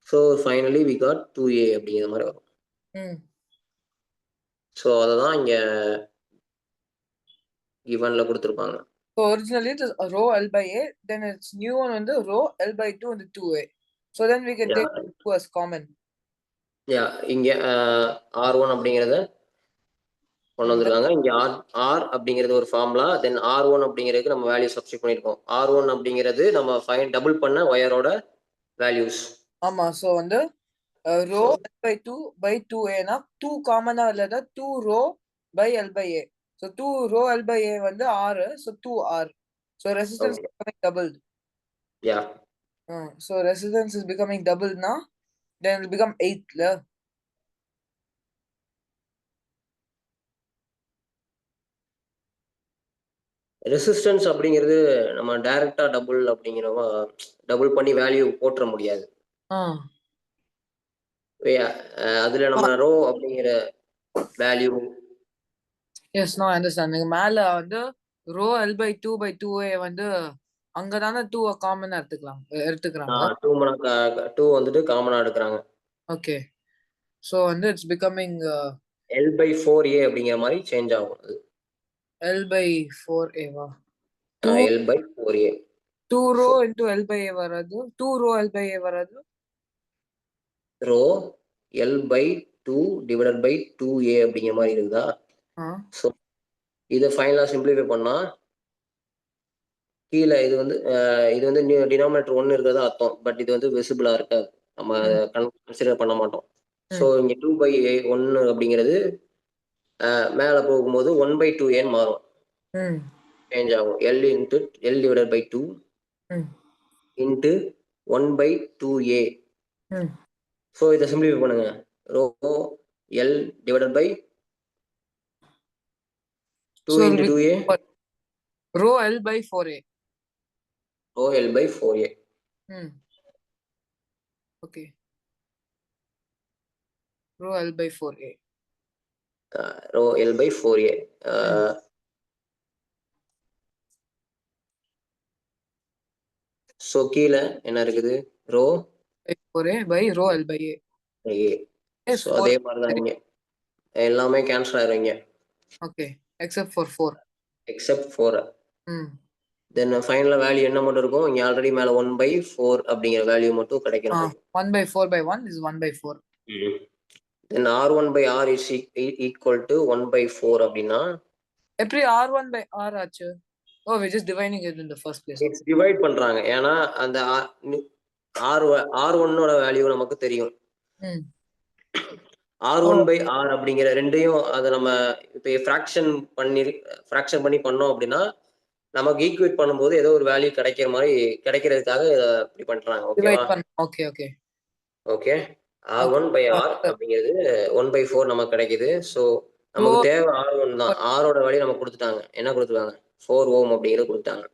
So finally we got 2A அப்படிங்கிற மாதிரி வரும். ஸோ அதை தான் இங்க கிவன்ல கொடுத்துருப்பாங்க. So originally it is rho L/A, then its new one வந்து rho L/2 into 2A. So then we can take 2 as common. இங்க R1 அப்படிங்கறத கொண்டு வந்திருக்காங்க. இங்க R அப்படிங்கிறது ஒரு ஃபார்முலா, தென் R1 அப்படிங்கிறதுக்கு நம்ம வேல்யூ சப்ஸ்டிட் பண்ணிருக்கோம். R1 அப்படிங்கிறது நம்ம டபுள் பண்ண ஒயரோட வேல்யூஸ். ஆமா. சோ வந்து rho L/2 by 2A னா 2 காமனா இல்லைனா 2 rho by L/A. So 2 rho L/A வந்து R, so 2R. So resistance is becoming doubled. Yeah. So resistance is becoming doubled now, then it will become 8 la. Resistance அப்படிங்கிறது நம்ம டைரக்டா double பண்ணி value போட்டுற முடியாது. அதுல நம்ம ரோ அப்படிங்கிற வேல்யூ. S, no understand. நீங்க மேல வந்து ரோ L/2 by 2A வந்து அங்கதானே 2 காமனா எடுத்துக்கறாங்க. 2 வந்துட்டு காமனா எடுக்கறாங்க. ஓகே. சோ வந்து இட்ஸ் பிகமிங் L/4A அப்படிங்கிற மாதிரி சேஞ்ச் ஆகும். அது L/4A வா? L/4A. 2 ரோ into L/A வராது. 2 ரோ L/A வராது. Row L/2 divided by 2A அப்படிங்கிற மாதிரி இருக்குதா? ஸோ இதை ஃபைனலா சிம்பிளிஃபை பண்ணா கீழே இது வந்து டினாமினேட்டர் 1 இருக்கிறதா அர்த்தம். பட் இது வந்து விசிபிளா இருக்காது, நம்ம கன்சிடர் பண்ண மாட்டோம். ஸோ இங்க 2/1 அப்படிங்கிறது மேல போகும்போது 1/2A மாறும், சேஞ்ச் ஆகும். L divided by 2 into 1/2A. So இதை சிம்பிளிஃபை பண்ணுங்க. Rho L divided by 2 into 2A. Rho L/4A. Rho L/4A. Okay. Rho L/4A. rho L by 4A. ஸோ கீழே என்ன இருக்குது? Rho 4A by rho L by A. A. Yes, ஸோ 4. அதே மாதிரி தான் இங்கே எல்லாமே கேன்சல் ஆயிருவீங்க Okay, except for 4. Except 4. Hmm. தென் ஃபைனல் வேல்யூ என்ன மட்டும் இருக்கும்? இங்கே ஆல்ரெடி மேலே 1/4 அப்படிங்கிற வேல்யூ மட்டும் கிடைக்கும். 1 by 4 by 1 is 1 by 4. Then R1/R is equal to 1/4 அப்படின்னா எப்படி R1 by R ஆச்சு? Oh, we're just dividing it in the first place. Divide பண்றாங்க. ஏன்னா அந்த R1ஓட வேல்யூ நமக்கு தெரியும். R1/R அப்படிங்கிற ரெண்டையும் அதை நம்ம இப்போ ஃப்ராக்ஷன் பண்ணி பண்ணோம் அப்படின்னா நமக்கு ஈக்குவேட் பண்ணும்போது ஏதோ ஒரு வேல்யூ கிடைக்கிற மாதிரி கிடைக்கிறதுக்காக இப்படி பண்றாங்க. ஓகேவா? Okay okay okay. R1/R அப்படிங்கிறது 1/4 நமக்கு கிடைக்குது. ஸோ நமக்கு தேவை R1 தான். ஆரோட வேல்யூ நமக்கு கொடுத்துட்டாங்க. என்ன கொடுத்துருக்காங்க? 4 Ohm அப்படிங்கிறது கொடுத்தாங்க.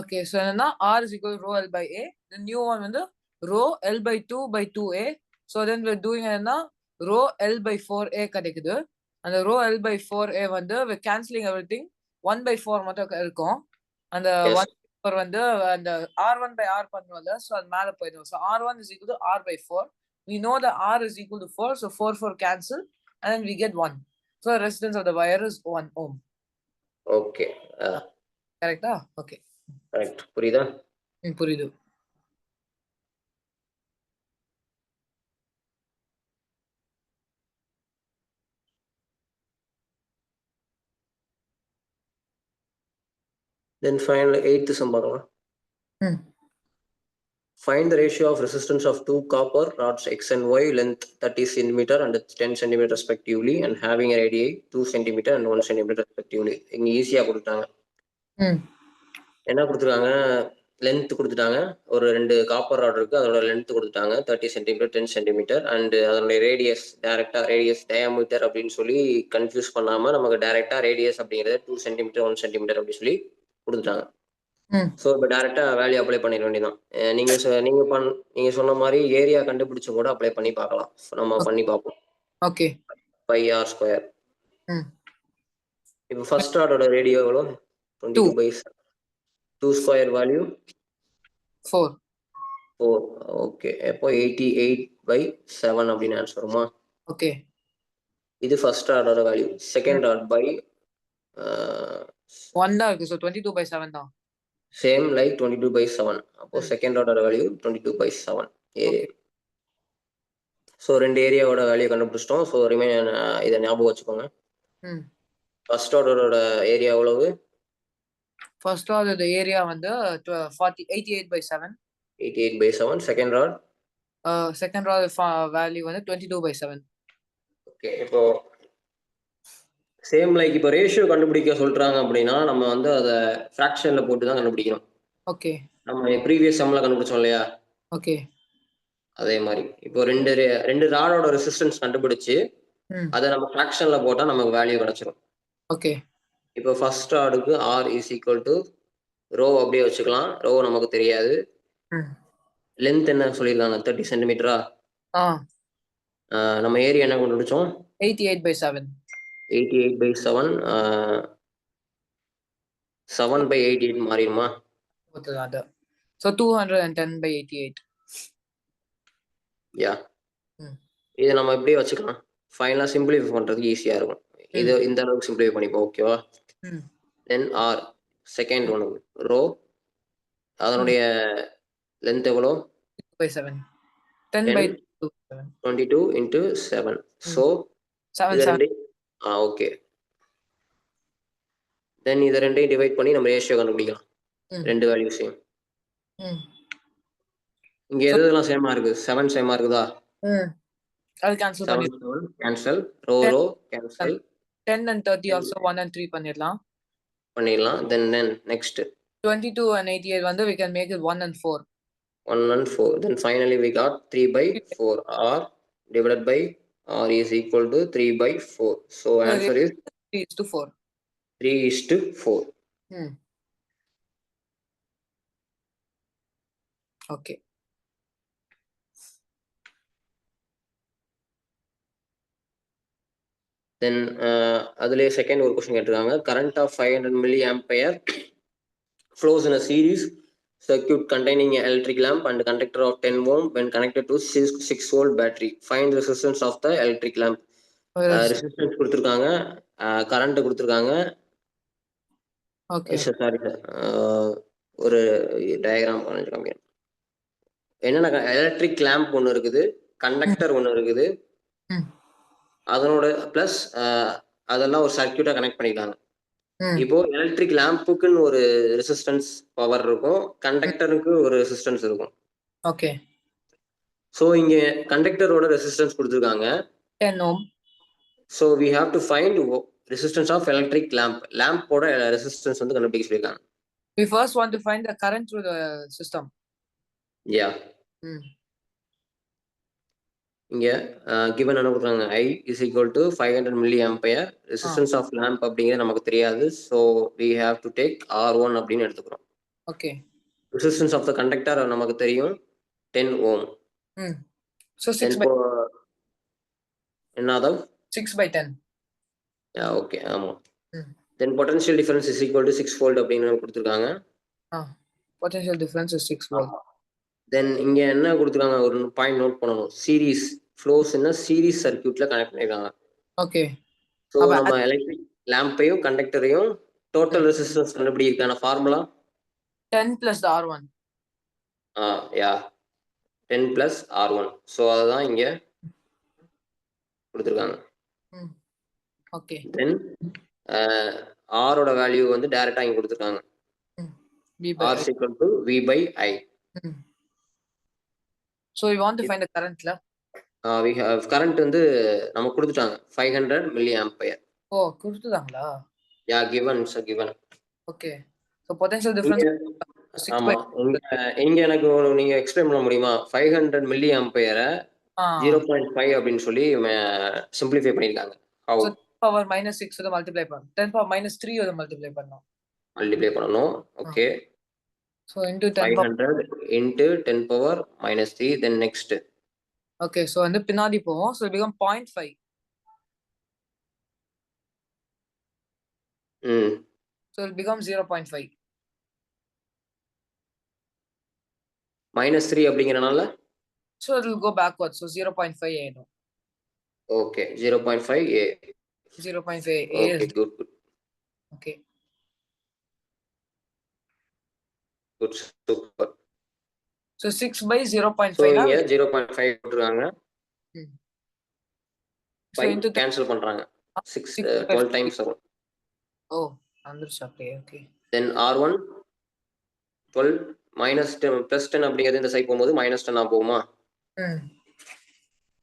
ஓகே, ஸோ என்னன்னா R is equal to rho L by A. The new one வந்து rho L by 2 by 2A. So then we're doing என்னன்னா rho L by 4A கிடைக்குது. அந்த rho L by 4A வந்து we're cancelling everything. 1 by 4 மட்டும் இருக்கும். அந்த 1 by 4 வந்து அந்த R1 by R பண்ணுவோம்ல, ஸோ அது மேலே போயிடும். So R1 is equal to R by 4. We know that R is equal to 4, so 4 cancel, and then we get 1. So the resistance of the wire is 1 ohm. Okay. கரெக்டா? Okay. Correct. புரியுதா? புரியுது. Then find 8th sum பார்க்கலாம். Find the ratio of resistance of two copper rods X and Y length 30 cm and 10 cm respectively and having a radii 2 cm and 1 cm respectively. இங்க ஈஸியா கொடுத்தாங்க. என்ன கொடுத்துருக்காங்க? Length கொடுத்துட்டாங்க. ஒரு 2 காப்பர் ராட் இருக்கு, அதோட லென்த் கொடுத்துட்டாங்க 30 cm 10 cm அண்ட் அதனுடைய ரேடியஸ் டைரக்டா ரேடியஸ் டயாமீட்டர் அப்படின்னு சொல்லி கன்ஃபியூஸ் பண்ணாம நமக்கு டைரக்டா ரேடியஸ் அப்படிங்கிறது 2 cm 1 cm அப்படின்னு சொல்லி கொடுத்துட்டாங்க. ஸோ இப்போ டேரெக்டா வேல்யூ அப்ளை பண்ணிட வேண்டியதான். நீங்க சொன்ன மாதிரி ஏரியா கண்டுபிடிச்சும் கூட அப்ளை பண்ணி பார்க்கலாம். நம்ம பண்ணி பார்ப்போம். ஓகே. 5R². இப்போ ஃபர்ஸ்ட் ராடோட ரேடியோ எவ்வளோ? 22/7. 2 ஸ்கொயர் வேல்யூ 4. ஓகே. எப்போ 88/7 அப்படின்னு ஆன்சர் வருமா? ஓகே. இது ஃபர்ஸ்ட் ராடோட வேல்யூ. செகண்ட் ராட் பை 1 தான் இருக்கு, ஸோ 22/7 தான். Same like 22/7. அப்போ second order value 22/7 area. So 2 ஏரியாவோட வேல்யூ கண்டுபிடிச்சிட்டோம். ஸோ ரிமைன் இதை ஞாபகம் வச்சுக்கோங்க. ஃபர்ஸ்ட் ஆர்டரோட ஏரியா எவ்வளவு? ஃபர்ஸ்ட் ஆர்டரோட ஏரியா வந்து 88/7. 88/7. செகண்ட் ராட் வேல்யூ வந்து 22/7. ஓகே. இப்போ சேம் லைக் இப்போ ரேஷியோ கண்டுபிடிக்க சொல்றாங்க அப்படின்னா நம்ம வந்து அதை ஃப்ராக்ஷன்ல போட்டு தான் கண்டுபிடிக்கணும். ஓகே. நம்ம ப்ரீவியஸ் சம்ல கண்டுபிடிச்சோம் இல்லையா? ஓகே. அதே மாதிரி இப்போ ரெண்டு ராடோட ரெசிஸ்டன்ஸ் கண்டுபிடிச்சு அதை நம்ம ஃப்ராக்ஷன்ல போட்டா நமக்கு வேல்யூ கிடைச்சிரும். ஓகே. இப்போ ஃபர்ஸ்ட் ராடுக்கு R is equal to rho அப்படியே வச்சுக்கலாம். ரோ நமக்கு தெரியாது. லென்த் என்ன சொல்லிடலாம்? 30 சென்டிமீட்டரா? நம்ம ஏரியா என்ன கண்டுபிடிச்சோம்? 88/7. 88/7. 7/88 மாறிடுமா? So 210/88. யா. இதை நம்ம இப்படியே வச்சுக்கலாம். ஃபைனலா சிம்பிளிஃபை பண்றதுக்கு ஈஸியா இருக்கும். இது இந்த அளவுக்கு சிம்பிளிஃபை பண்ணிப்போம். ஓகேவா? தென் ஆர் செகண்ட் ஒன் ரோ, அதனுடைய லென்த் எவ்வளோ? 7. 10/2. 22 into 7. ஸோ 7. ஓகே. தென் இதை ரெண்டையும் டிவைட் பண்ணி நம்ம ரேஷியோ கண்டுபிடிக்கலாம். ரெண்டு வேல்யூஸையும். இங்க எதெல்லாம் சேமா இருக்கு? 7 சேமா இருக்குதா? அது கேன்சல் பண்ணிடலாம். Cancel. Rho cancel. 10 and 30 also 1 and 3 பண்ணிடலாம். then next 22 and 88 வந்து we can make it 1 and 4. 1 and 4. Then finally we got 3/4. R divided by R is equal to 3/4. So answer is 3:4. 3:4. Okay. தென் அதுலேயே second ஒரு question கேட்டிருக்காங்க. Current off 500 milli ampere flows in a series circuit containing an electric lamp and conductor of 10 ohm when connected to 6 volt battery. Find resistance of the electric lamp. Resistance கொடுத்துருக்காங்க, current கொடுத்துருக்காங்க. Okay sorry sir, ஒரு diagram காமிக்கிறேன். என்னென்ன electric lamp ஒன்று இருக்குது, conductor ஒன்று இருக்குது, அதனோட பிளஸ் அதெல்லாம் ஒரு சர்க்கியூட்டா கனெக்ட் பண்ணிருக்காங்க. இப்போ எலக்ட்ரிக் லேம்புக்குன்னு ஒரு ரெசிஸ்டன்ஸ் பவர் இருக்கும், கண்டக்டருக்கு ஒரு ரெசிஸ்டன்ஸ் இருக்கும். ஓகே ஸோ இங்க கண்டக்டரோட ரெசிஸ்டன்ஸ் கொடுத்துருக்காங்க. 10 ohm. So we have to find resistance of electric lamp. லேம்போட ரெசிஸ்டன்ஸ் வந்து கண்டுபிடிக்க சொல்லியிருக்காங்க. We first want to find the current through the system. Yeah. இங்க given என்ன கொடுக்குறாங்க, I is equal to 500 milli ampere. Resistance of lamp அப்படிங்கிறது நமக்கு தெரியாது, so we have to take R1 அப்படின்னு எடுத்துக்கிறோம். Okay resistance of the conductor நமக்கு தெரியும் 10 ohm. So 6 by என்னதான் 6 by 10. ஓகே ஆமா. Then potential difference is equal to 6 volt அப்படின்னு கொடுத்துருக்காங்க. Potential difference is 6 volt. தென் இங்க என்ன கொடுத்துருக்காங்க, ஒரு பாயிண்ட் நோட் பண்ணணும். சீரிஸ் ஃப்ளோஸ் என்ன சீரிஸ் சர்க்யூட்ல கனெக்ட் பண்ணிருக்காங்க. ஓகே ஸோ நம்ம எலக்ட்ரிக் லேம்பையும் கண்டக்டரையும் டோட்டல் ரெசிஸ்டன்ஸ் கண்டுபிடிக்கான formula 10 plus the R1. Yeah 10 plus R1. ஸோ அதுதான் இங்க கொடுத்துருக்காங்க. ஓகே தென் ஆரோட வேல்யூ வந்து டைரக்டா இங்க கொடுத்துருக்காங்க. R is equal to V by I. So we want to find the current la. We have current வந்து நமக்கு கொடுத்துட்டாங்க 500 மில்லி ஆம்பியர். ஓ கொடுத்துட்டாங்களா? Yeah, given, so given. Okay. So potential difference 6 ஆமா. இங்க எனக்கு நீங்க எக்ஸ்பிளைன் பண்ண முடியுமா? 500 மில்லி ஆம்பியரை 0.5 அப்படின்னு சொல்லி சிம்பிளிஃபை பண்ணிருக்காங்க. How? So power -6 ஓட மல்டிப்ளை பண்ணனும். 10 power -3 ஓட மல்டிப்ளை பண்ணனும். மல்டிப்ளை பண்ணனும். Okay. So into 10 500 into 10 power -3, then next. Okay, so வந்து பின்னாடி போவோம். So it become 0.5. So it becomes 0.5. -3 அப்படிங்கறனால so it will go backwards, so 0.5 ஆயிடும். Okay, 0.5 A. 0.5 A. Okay, good. Okay. Good, super. So 6 by 0.5. So இங்க 0.5 போட்டுருக்காங்க. So into cancel பண்றாங்க. 12 times வரும். Oh, understood. Okay. Then R1 12 minus 10 plus 10 அப்படிங்கிறது இந்த side போகும்போது -10 போகுமா?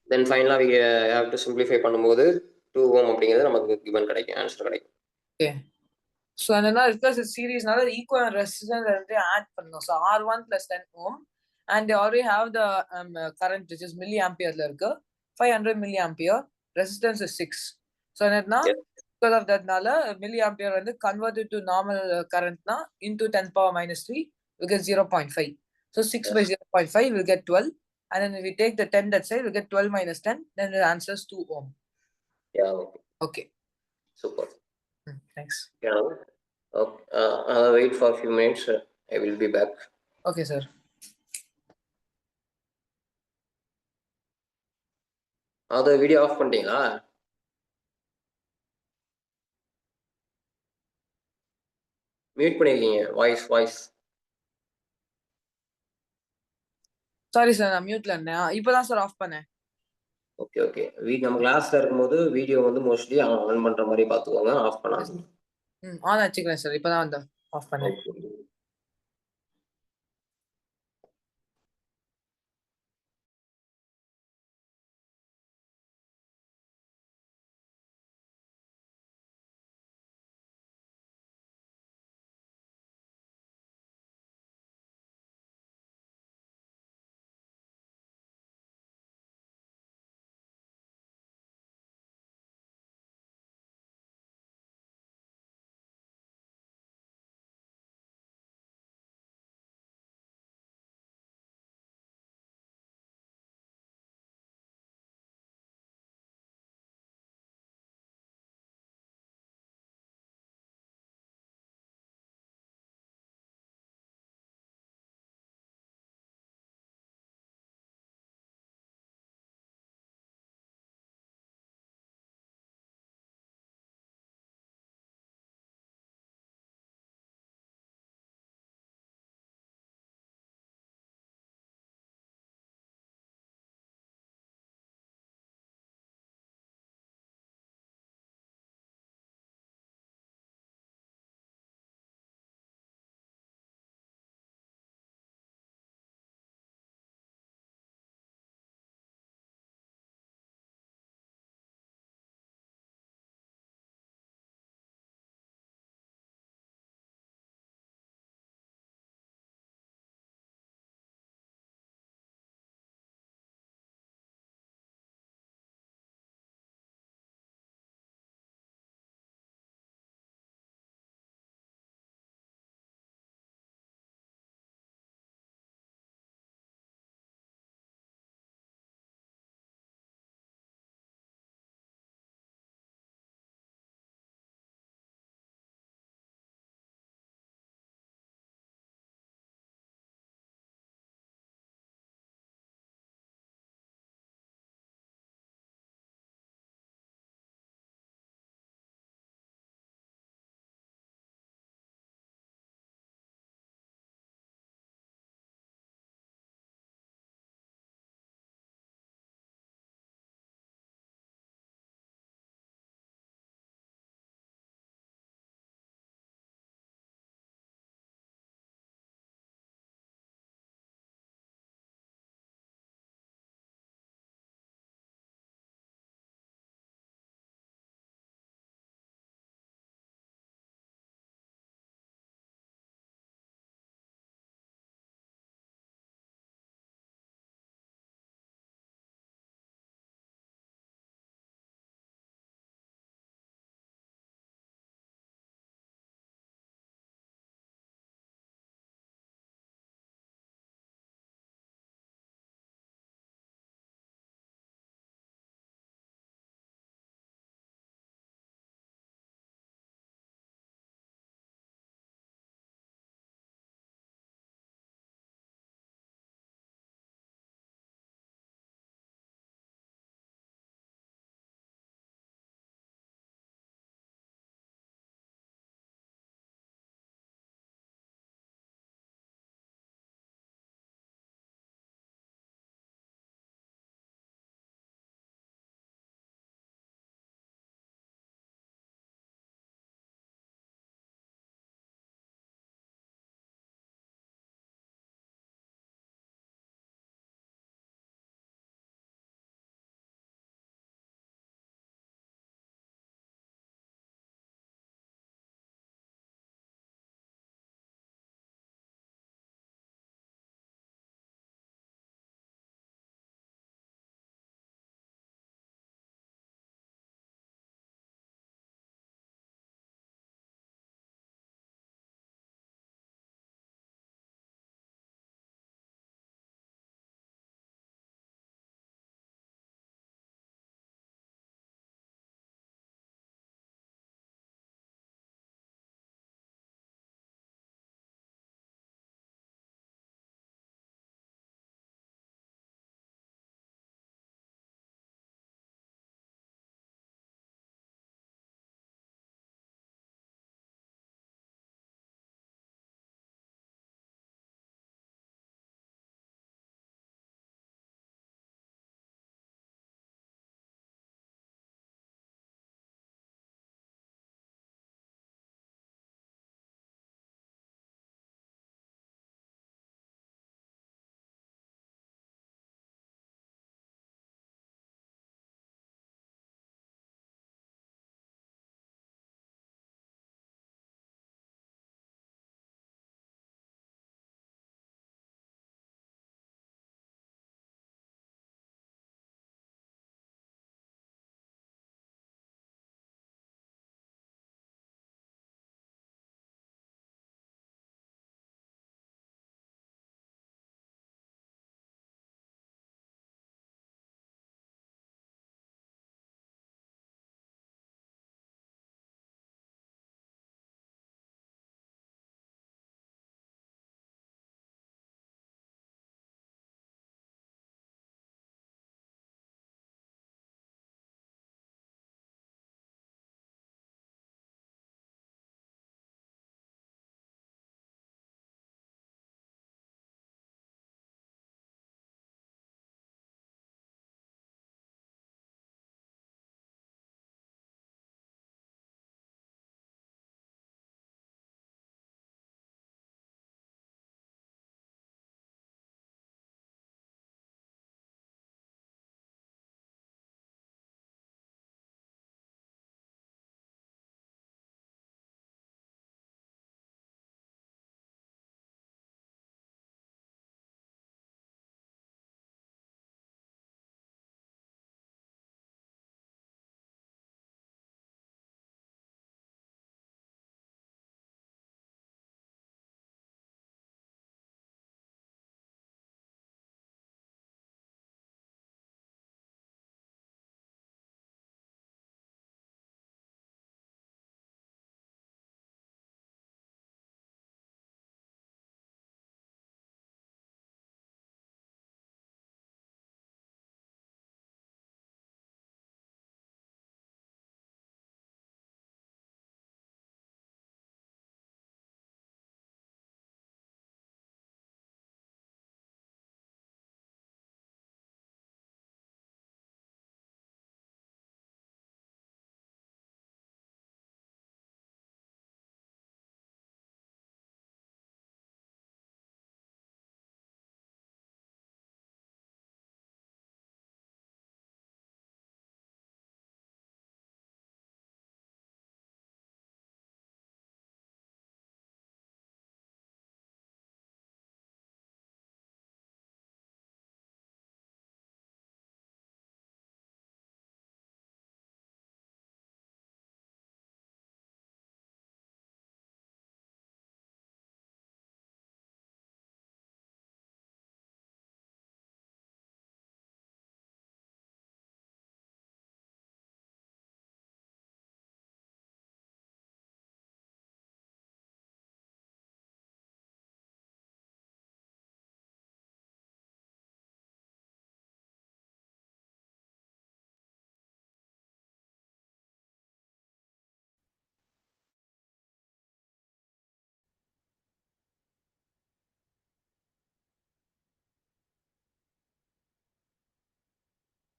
Then finally we have to simplify பண்ணும்போது 2 ohm அப்படிங்கிறது நமக்கு given கிடைக்கும், ஆன்சர் கிடைக்கும். Okay. So என்னன்னா because it's seriesனால equivalent resistance வந்து ஆட் பண்ணனும். So R1 plus 10 ohm and they already have the current which is milliampereல இருக்கு. 500 milliampere, resistance is 6. So என்னன்னா because of thatனால milliampere வந்து converted to normal current na into 10 power -3 we get 0.5. So 6 by 0.5 will get 12, and then if we take the 10 that side we get 12 minus 10, then the answer is 2 ohm. Yeah. Okay. Super. Thanks. Yeah. Okay. Wait for a few minutes. I will be back. Okay, sir. the video off பண்ணிட்டீங்களா? Mute பண்ணிருக்கீங்க voice. Sorry sir, நான் மியூட்ல இருந்தேன். இப்பதான் sir of பண்ணேன். Okay. நம்ம கிளாஸ்ல இருக்கும்போது video வந்து மோஸ்ட்லி ஆன் பண்ற மாதிரி பாத்துக்கோங்க, ஆஃப் பண்ணாதீங்க. ஆன் வச்சுக்கிறேன் சார். இப்பதான் வந்து ஆஃப் பண்ணேன்.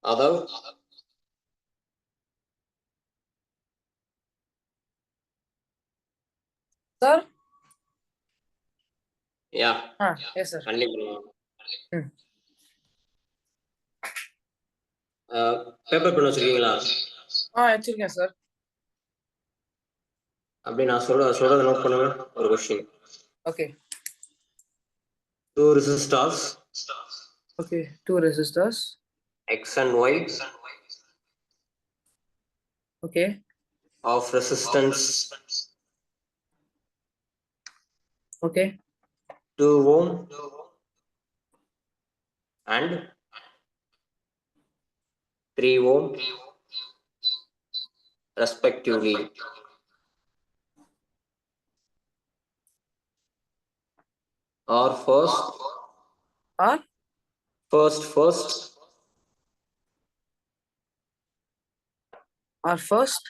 Other? Sir? Yeah. Yes, sir. Paper பண்ண வச்சிருக்கீங்களா? வச்சிருக்கேன் சார். அப்படி நான் சொல்றத நோட் பண்ணுங்க. ஒரு question. Okay. Two resistors. Okay. Two resistors. X and Y. Okay. Of resistance. Okay. 2 ohm and 3 ohm respectively. Or first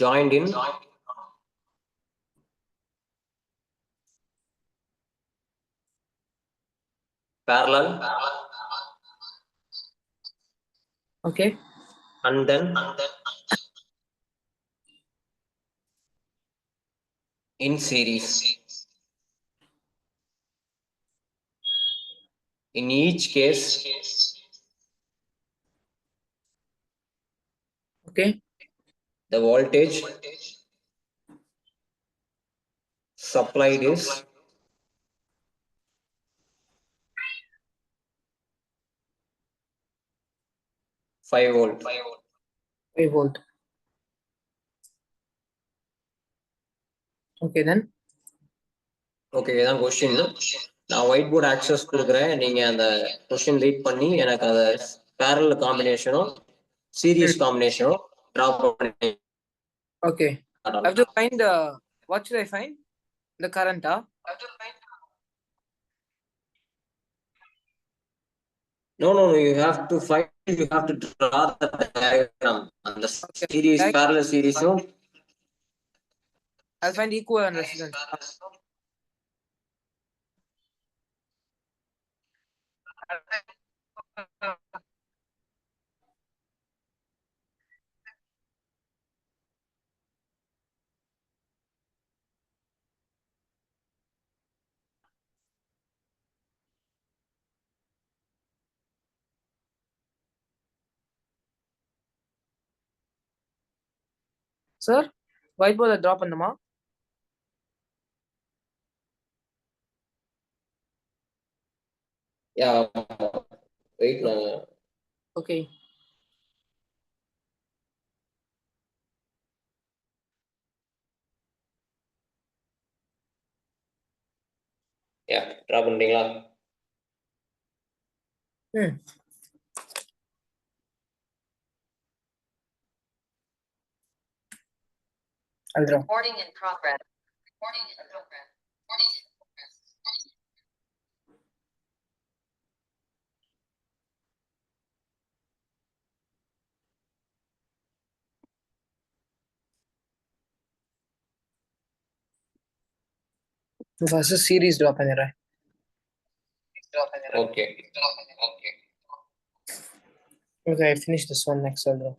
joined in parallel Okay. and then in series. In each case, Okay. the voltage supplied is 5 volt. 5 volt. Okay then. Okay, இதான் question. நான் white board access கொடுக்குறேன். நீங்க அந்த question read பண்ணி எனக்கு அந்த barrel காம்பினேஷனும் serious காம்பினேஷனும் drop பண்ணி. Okay. I have to find what should I find? The current, No, you have to draw the diagram. And the series, parallel series. I'll find equivalent resistance. Sir, whiteboard drop பண்ணுமா? Yeah, wait no. Okay. Yeah, drop பண்றீங்களா? I'll draw. Recording in progress. Recording in progress. Recording in progress. First series drop பண்ணிடுறேன். Okay. Okay, I finished this one. Next I'll draw.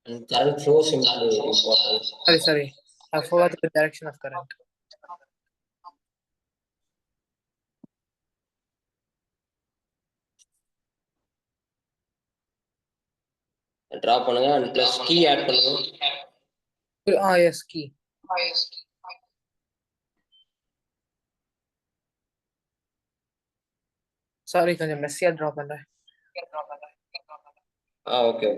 And current flow is important. Sorry. I forgot the direction of current. Drop பண்ணுங்க and plus key add பண்ணுங்க. Yes, key. Sorry, கொஞ்சம் Messiah draw பண்றேன். Okay.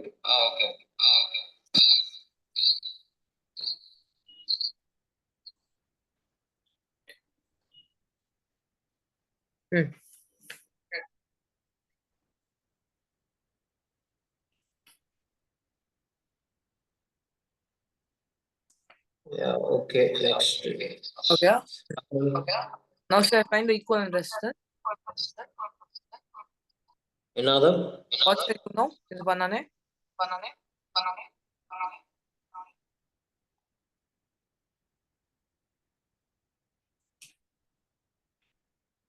Yeah, okay, next. Okay. Now shall I find the equivalent resistance? Another? What should I do now? Is banana?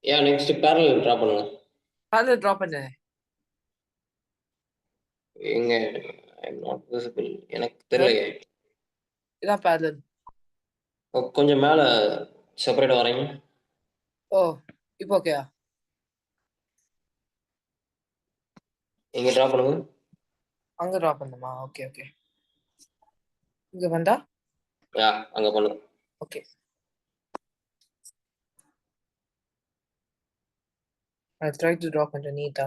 Yeah, next parallel draw பண்ணுங்க. Parallel drop பண்ணு. எங்க I'm not visible. எனக்கு தெரியலையே. இதான் parallel. கொஞ்சம் மேல separate வரீங்க. ஓ இப்போ ஓகேயா? இங்க டிரா பண்ணுங்க. அங்க டிராப் பண்ணுமா? Okay okay. இங்க வந்தா? யா அங்க பண்ணுங்க. Okay. I try to drop underneath.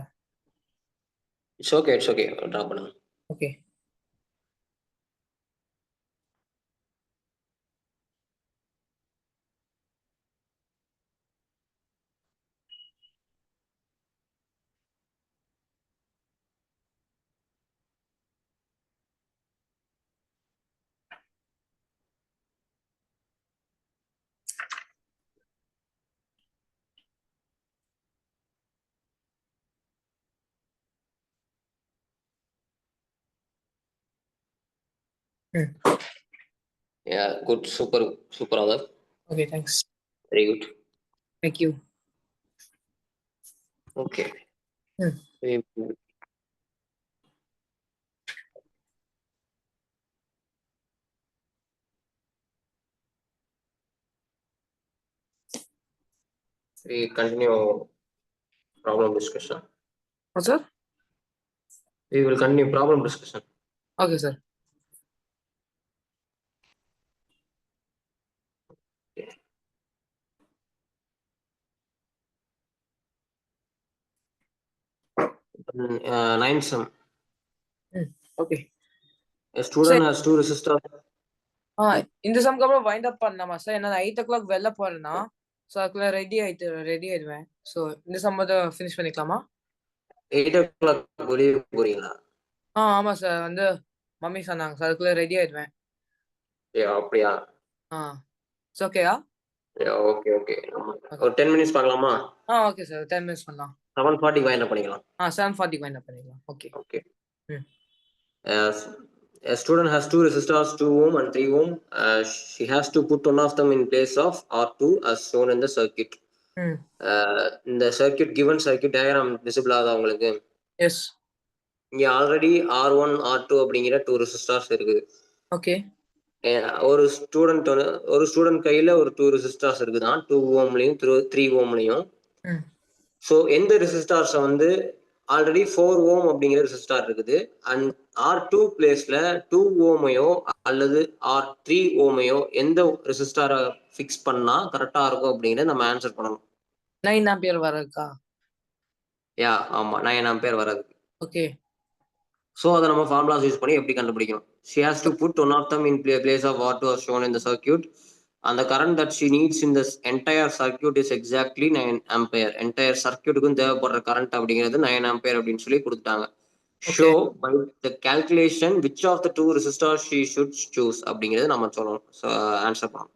It's okay draw பண்ணுங்க. Okay. Yeah good super author. Okay, thanks. Very good. Thank you. Okay. We continue problem discussion. What, sir? We will continue problem discussion. Okay, sir. Ninth sum. Okay. A student has two resistors. இந்த சம்க்கு அப்புறம் wind up பண்ணலாமா sir? ஏன்னா 8 o'clock வெளில போறேன்னா so அதுக்குள்ள ready ஆயிடுவேன். So இந்த some மட்டும் ஃபினிஷ் பண்ணிக்கலாமா? 8 o'clock வெளியே போறீங்களா? ஆமா சார். வந்து மம்மி சொன்னாங்க சார் அதுக்குள்ள ரெடி ஆயிடுவேன். அப்படியா? இட்ஸ் ஓகேயா? ஓகே ஒரு 10 minutes பார்க்கலாமா? ஓகே சார் 10 minutes பண்ணலாம். 7:40 வைண்ட் அப் பண்ணிக்கலாம். 7:40 வைண்ட் அப் பண்ணிக்கலாம். Okay. A student has two resistors, 2 ohm and 3 ohm. She has to put one of them in place of R2 as shown in the circuit. இந்த given circuit diagram visible ஆகுதா உங்களுக்கு? S. இங்க already R1 R2 அப்படிங்கிற 2 resistors இருக்குது. Okay. ஒரு student கையில ஒரு 2 resistors இருக்குதான், 2 ohmலயும் 3 ohmலயும். ஸோ எந்த ரெசிஸ்டார்ஸை வந்து ஆல்ரெடி 4 ohm அப்படிங்கிற ரெசிஸ்டார் இருக்குது அண்ட் R2 பிளேஸ்ல 2 ohமையோ அல்லது R3 ohமையோ எந்த ரெசிஸ்டாரை ஃபிக்ஸ் பண்ணா கரெக்டா இருக்கும் அப்படிங்கிறத நம்ம ஆன்சர் பண்ணணும். 9 ஆம்பியர் வரதுக்கா? யா ஆமா 9 ஆம்பியர் வரது. ஓகே. ஸோ அதை நம்ம ஃபார்முலாஸ் யூஸ் பண்ணி எப்படி கண்டுபிடிக்கணும்? She has to put one of them in place of R2 as shown in the circuit. And the current that she needs in this entire circuit is exactly 9 ampere. Entire circuitக்கும் தேவைப்படுற current அப்படிங்கிறது 9 ampere அப்படின்னு சொல்லி கொடுத்துட்டாங்க. Show by the calculation which of the two resistors she should choose அப்படிங்கிறது நம்ம சொல்லணும். So answer பண்ணணும்.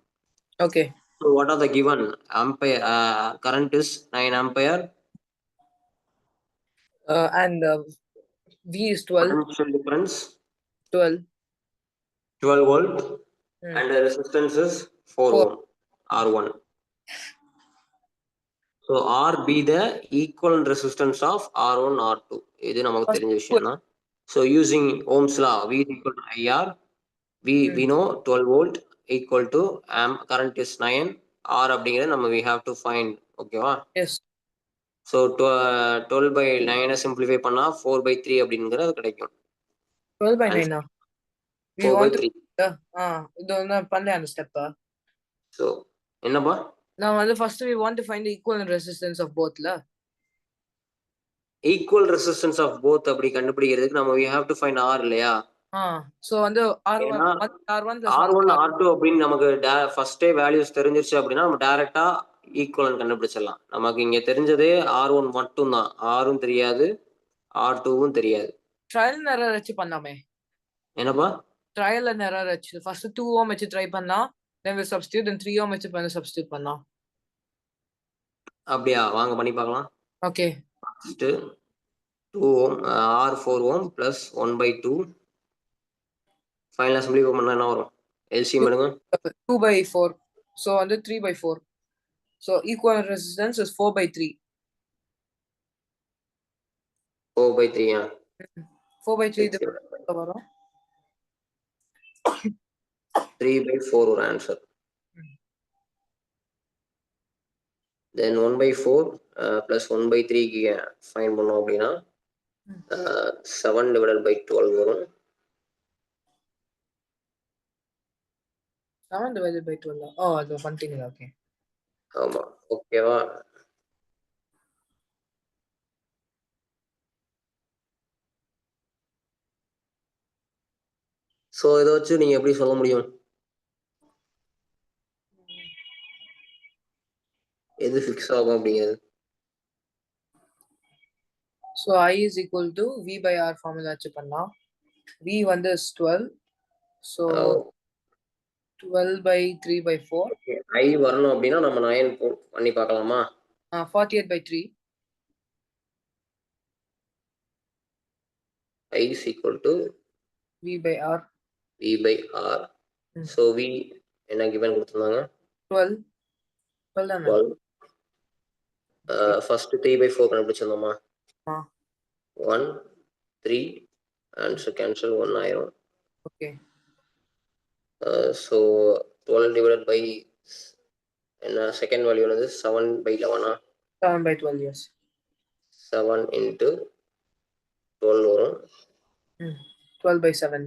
Okay. So what are the given? Ampere current is 9 ampere. And V is 12. Potential difference 12 volt. And the resistance is 4 ohm R1. So R be the equivalent resistance of R1 R2. இது நமக்கு தெரிஞ்ச விஷயம் தான். So using Ohm's law, V is equal to IR. We know 12 volt equal to current is 9. R அப்படிங்கிறது நம்ம we have to find. ஓகேவா? Yes. So 12 by 9 simplify பண்ணா 4 by 3 அப்படிங்கிறது கிடைக்கும். 12 by 9 we 4 want by 3. இது நான் பண்ணேன் அந்த ஸ்டெப். So என்னப்பா? நான் வந்து first we want to find the equivalent resistance of both ல. Equal resistance of both அப்படி கண்டுபிடிக்கிறதுக்கு நம்ம we have to find R இல்லையா? சோ வந்து R1 R2 அப்படின்னு நமக்கு ஃபர்ஸ்டே வேல்யூஸ் தெரிஞ்சிருச்சு அப்படின்னா நம்ம டைரக்டா ஈக்குவலன்ட் கண்டுபிடிச்சிடலாம். நமக்கு இங்க தெரிஞ்சதே R1 மட்டும் தான். Rம் தெரியாது, R2வும் தெரியாது. ட்ரையல் அண்ட் எரர் வச்சு பண்ணாமே. என்னப்பா? trial and error ஆச்சு. First 2 ohm வச்சு try பண்ணா, then we substitute, then 3 ohm வச்சு substitute பண்ணா. அப்படியா? வாங்க பண்ணி பார்க்கலாம். Okay. First 2 ohm R 4 ohm plus 1/2. Final assembly பண்ணா என்ன வரும்? LCM எடுங்க. 2/4. So வந்து 3/4. So equivalent resistance is 4/3. 4/3 ஆ? 4/3 இது வரும். 3/4 ஒரு ஆன்சர். Then 1/4 plus 1/3 ஃபைன் பண்ணோம் அப்படின்னா 7 divided by 12 வரும். 7 divided by 12. Oh, அது பண்ணிட்டீங்களா? ஓகே. ஆமா, ஓகேவா? ஸோ இதை வச்சு நீங்க எப்படி சொல்ல முடியும்? எது ஃபிக்ஸ் ஆகும் அப்படிங்கிறது? So I is equal to V by R formula வச்சு பண்ணலாம். V வந்து is 12. So 12/3/4. I வரணும் அப்படின்னா நம்ம 9 பண்ணி பார்க்கலாமா? 48/3. I is equal to V by R. V by R. So V என்ன given கொடுத்துருந்தாங்க? 12. 12 தானே? 12. ஃபர்ஸ்ட் 3/4 கண்டுபிடிச்சிருந்தோமா? 1 3 ஆன்சர் கேன்சல் 1 ஆயிரும். ஓகே. ஸோ 12 divided by என்ன செகண்ட் வேல்யூ வந்து 7/11 7/12, yes. 7 into 12 வரும். 12/7.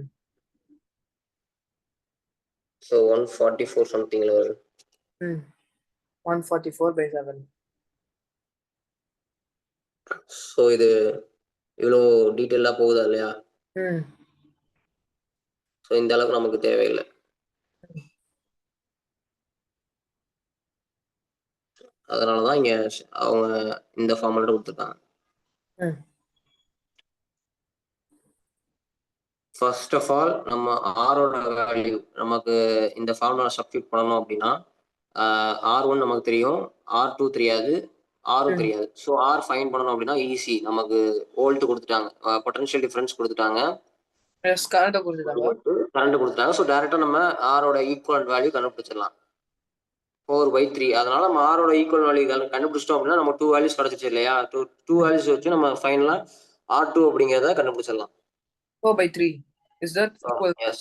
ஸோ 144 சம்திங்ல வரும். 144/7. ஸோ இது இவ்வளோ டீட்டெயிலாக போகுதா இல்லையா? ஸோ இந்த அளவுக்கு நமக்கு தேவையில்லை. அதனால தான் இங்கே அவங்க இந்த ஃபார்முலா கொடுத்துருக்காங்க. ஃபர்ஸ்ட் ஆஃப் ஆல் நம்ம ஆரோட வேல்யூ நமக்கு இந்த ஃபார்முலா சப்ஸ்டியூட் பண்ணணும் அப்படின்னா R1 நமக்கு தெரியும், R2 தெரியாது, R தெரியாது. ஸோ R ஃபைன் பண்ணணும் அப்படின்னா ஈஸி. நமக்கு வோல்ட் கொடுத்துட்டாங்க, பொட்டன்ஷியல் டிஃபரன்ஸ் கொடுத்துட்டாங்க, கரண்ட் கொடுத்துட்டாங்க. ஸோ டைரக்டா நம்ம ஆரோட ஈக்குவலன்ட் வேல்யூ கண்டுபிடிச்சிடலாம். 4/3. அதனால நம்ம ஆரோட ஈக்குவல் வேல்யூ கண்டுபிடிச்சிட்டோம் அப்படின்னா நம்ம 2 வேல்யூஸ் கிடைச்சிச்சு இல்லையா? 2 வேல்யூஸ் வச்சு நம்ம ஃபைனலா R2 அப்படிங்கிறத கண்டுபிடிச்சிடலாம். 4/3. Is that equal? Yes.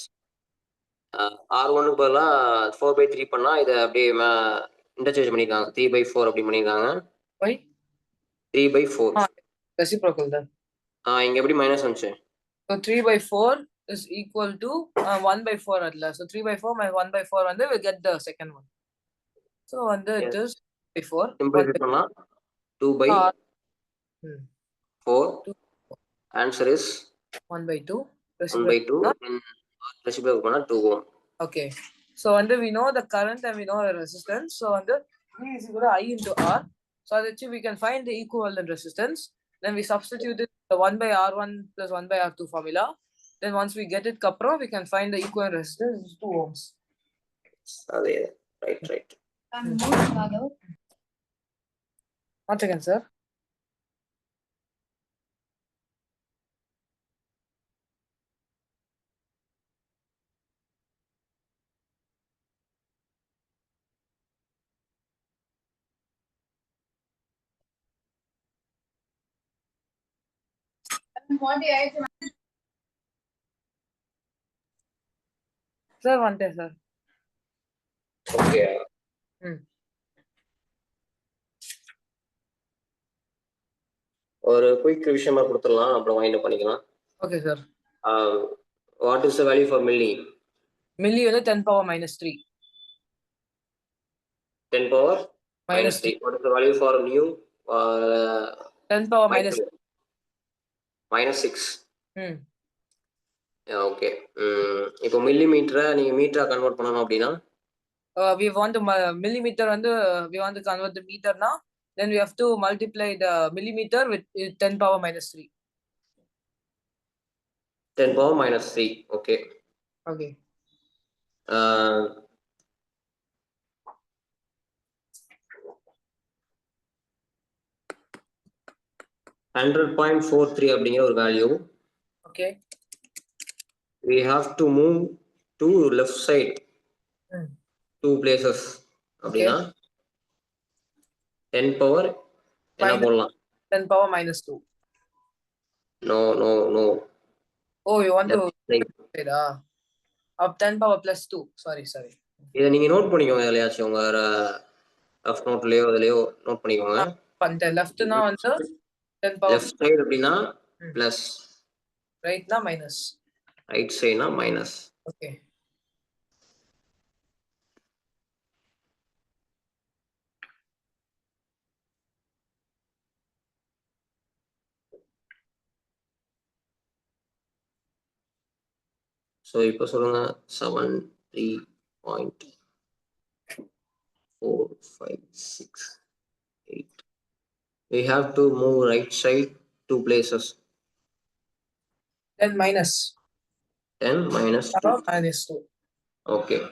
R1க்கு பதிலா 4/3 பண்ணா இதை அப்படியே இன்டர்சேஞ்ச் பண்ணிருக்காங்க. 3/4 அப்படி பண்ணிருக்காங்க. Why? 3/4. Reciprocal தான். இங்க எப்படி மைனஸ் வந்துச்சு? So 3/4 is equal to 1/4 adla. So 3/4 minus 1/4 வந்து we get the second one. So வந்து it is 4. Simplify பண்ணா 2/4. Answer is 1/2. 1/2. Reciprocal பண்ணா 2 ohm. Okay. So under we know the current and we know the resistance. So under V is equal to I into R. So that we can find the equivalent resistance. Then we substitute it the 1/R1 plus 1/R2 formula. Then once we get it kapra, we can find the equivalent resistance is 2 ohms. Right. One second, sir. Sir, one day, sir. Okay. ஒரு quick revision கொடுத்துடலாம், அப்புறம் wind பண்ணிக்கலாம். Okay, sir. What is the value for milli? Milli வந்து 10 power minus 3. 10 power minus 3. What is the value for nu? 10 power minus minus 6. Okay. இப்போ மில்லிமீட்டரை நீங்க மீட்டரா convert பண்ணனும் அப்படினா we want to millimeter வந்து we want to convert the meter now, then we have to multiply the millimeter with 10 power minus 3. 10 power minus 3. Okay. Okay. Uh, 100.43 அப்படிங்கிற ஒரு value. Okay. We have to move to left side Hmm. 2 places அப்படின்னா 10 power என்ன Minus- போடலாம்? 10 power minus 2. No. Oh, you want to Left side. side, up 10 power plus 2. Sorry. இதை நீங்க note பண்ணிக்கோங்க, எதுலையாச்சும் உங்க rough நோட்லயோ இதுலயோ note பண்ணிக்கோங்க. பண்ணிட்டேன். லெஃப்ட்னா வந்து 10 power, லெஃப்ட் சைடு அப்படின்னா Hmm. பிளஸ், ரைட்னா மைனஸ். ரைட் சைடுனா மைனஸ். Okay. ஸோ இப்போ சொல்லுங்க 73.456. We have to move right side 2 places. Then minus 10 minus 2. power minus 2. Okay.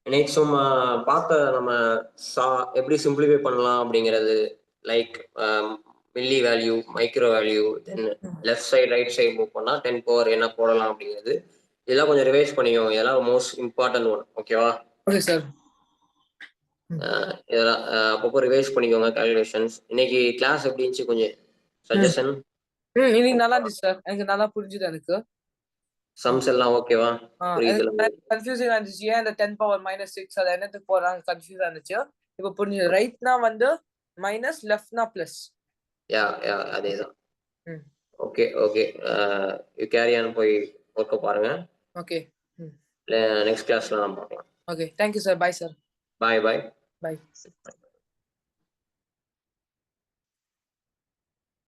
இன்னைக்கு சும்மா பார்த்த நம்ம எப்படி சிம்பிளிஃபை பண்ணலாம் அப்படிங்கிறது, like milli value, micro value, தென் left side right side move பண்ணால் 10 பவர் என்ன போடலாம் அப்படிங்கிறது, இதெல்லாம் கொஞ்சம் ரிவைஸ் பண்ணிக்கோங்க. இதெல்லாம் மோஸ்ட் இம்பார்ட்டன்ட் ஒன். ஓகேவா? Okay sir. இதெல்லாம் அப்பப்போ ரிவைஸ் பண்ணிக்கோங்க கால்குலேஷன்ஸ். இன்னைக்கு கிளாஸ் எப்படி இருந்துச்சு? கொஞ்சம் சஜஷன். இன்னைக்கு நல்லா இருந்துச்சு சார். எனக்கு நல்லா புரிஞ்சுது. எனக்கு சம்ஸ் எல்லாம் ஓகேவா? புரியுது? கன்ஃபியூசிங் இருந்துச்சு. ஏன் இந்த 10 பவர் minus 6 அது என்னத்துக்கு போறாங்க கன்ஃபியூஸ் இருந்துச்சு. இப்போ புரிஞ்சுது. ரைட்னா வந்து மைனஸ், லெஃப்ட்னா பிளஸ். யா அதேதான். ஓகே யூ கேரி ஆன், போய் ஒர்க்க பாருங்க. ஓகே. நெக்ஸ்ட் கிளாஸ்ல நான் பார்க்கலாம். Okay, thank you sir. Bye sir. Bye. பாய்.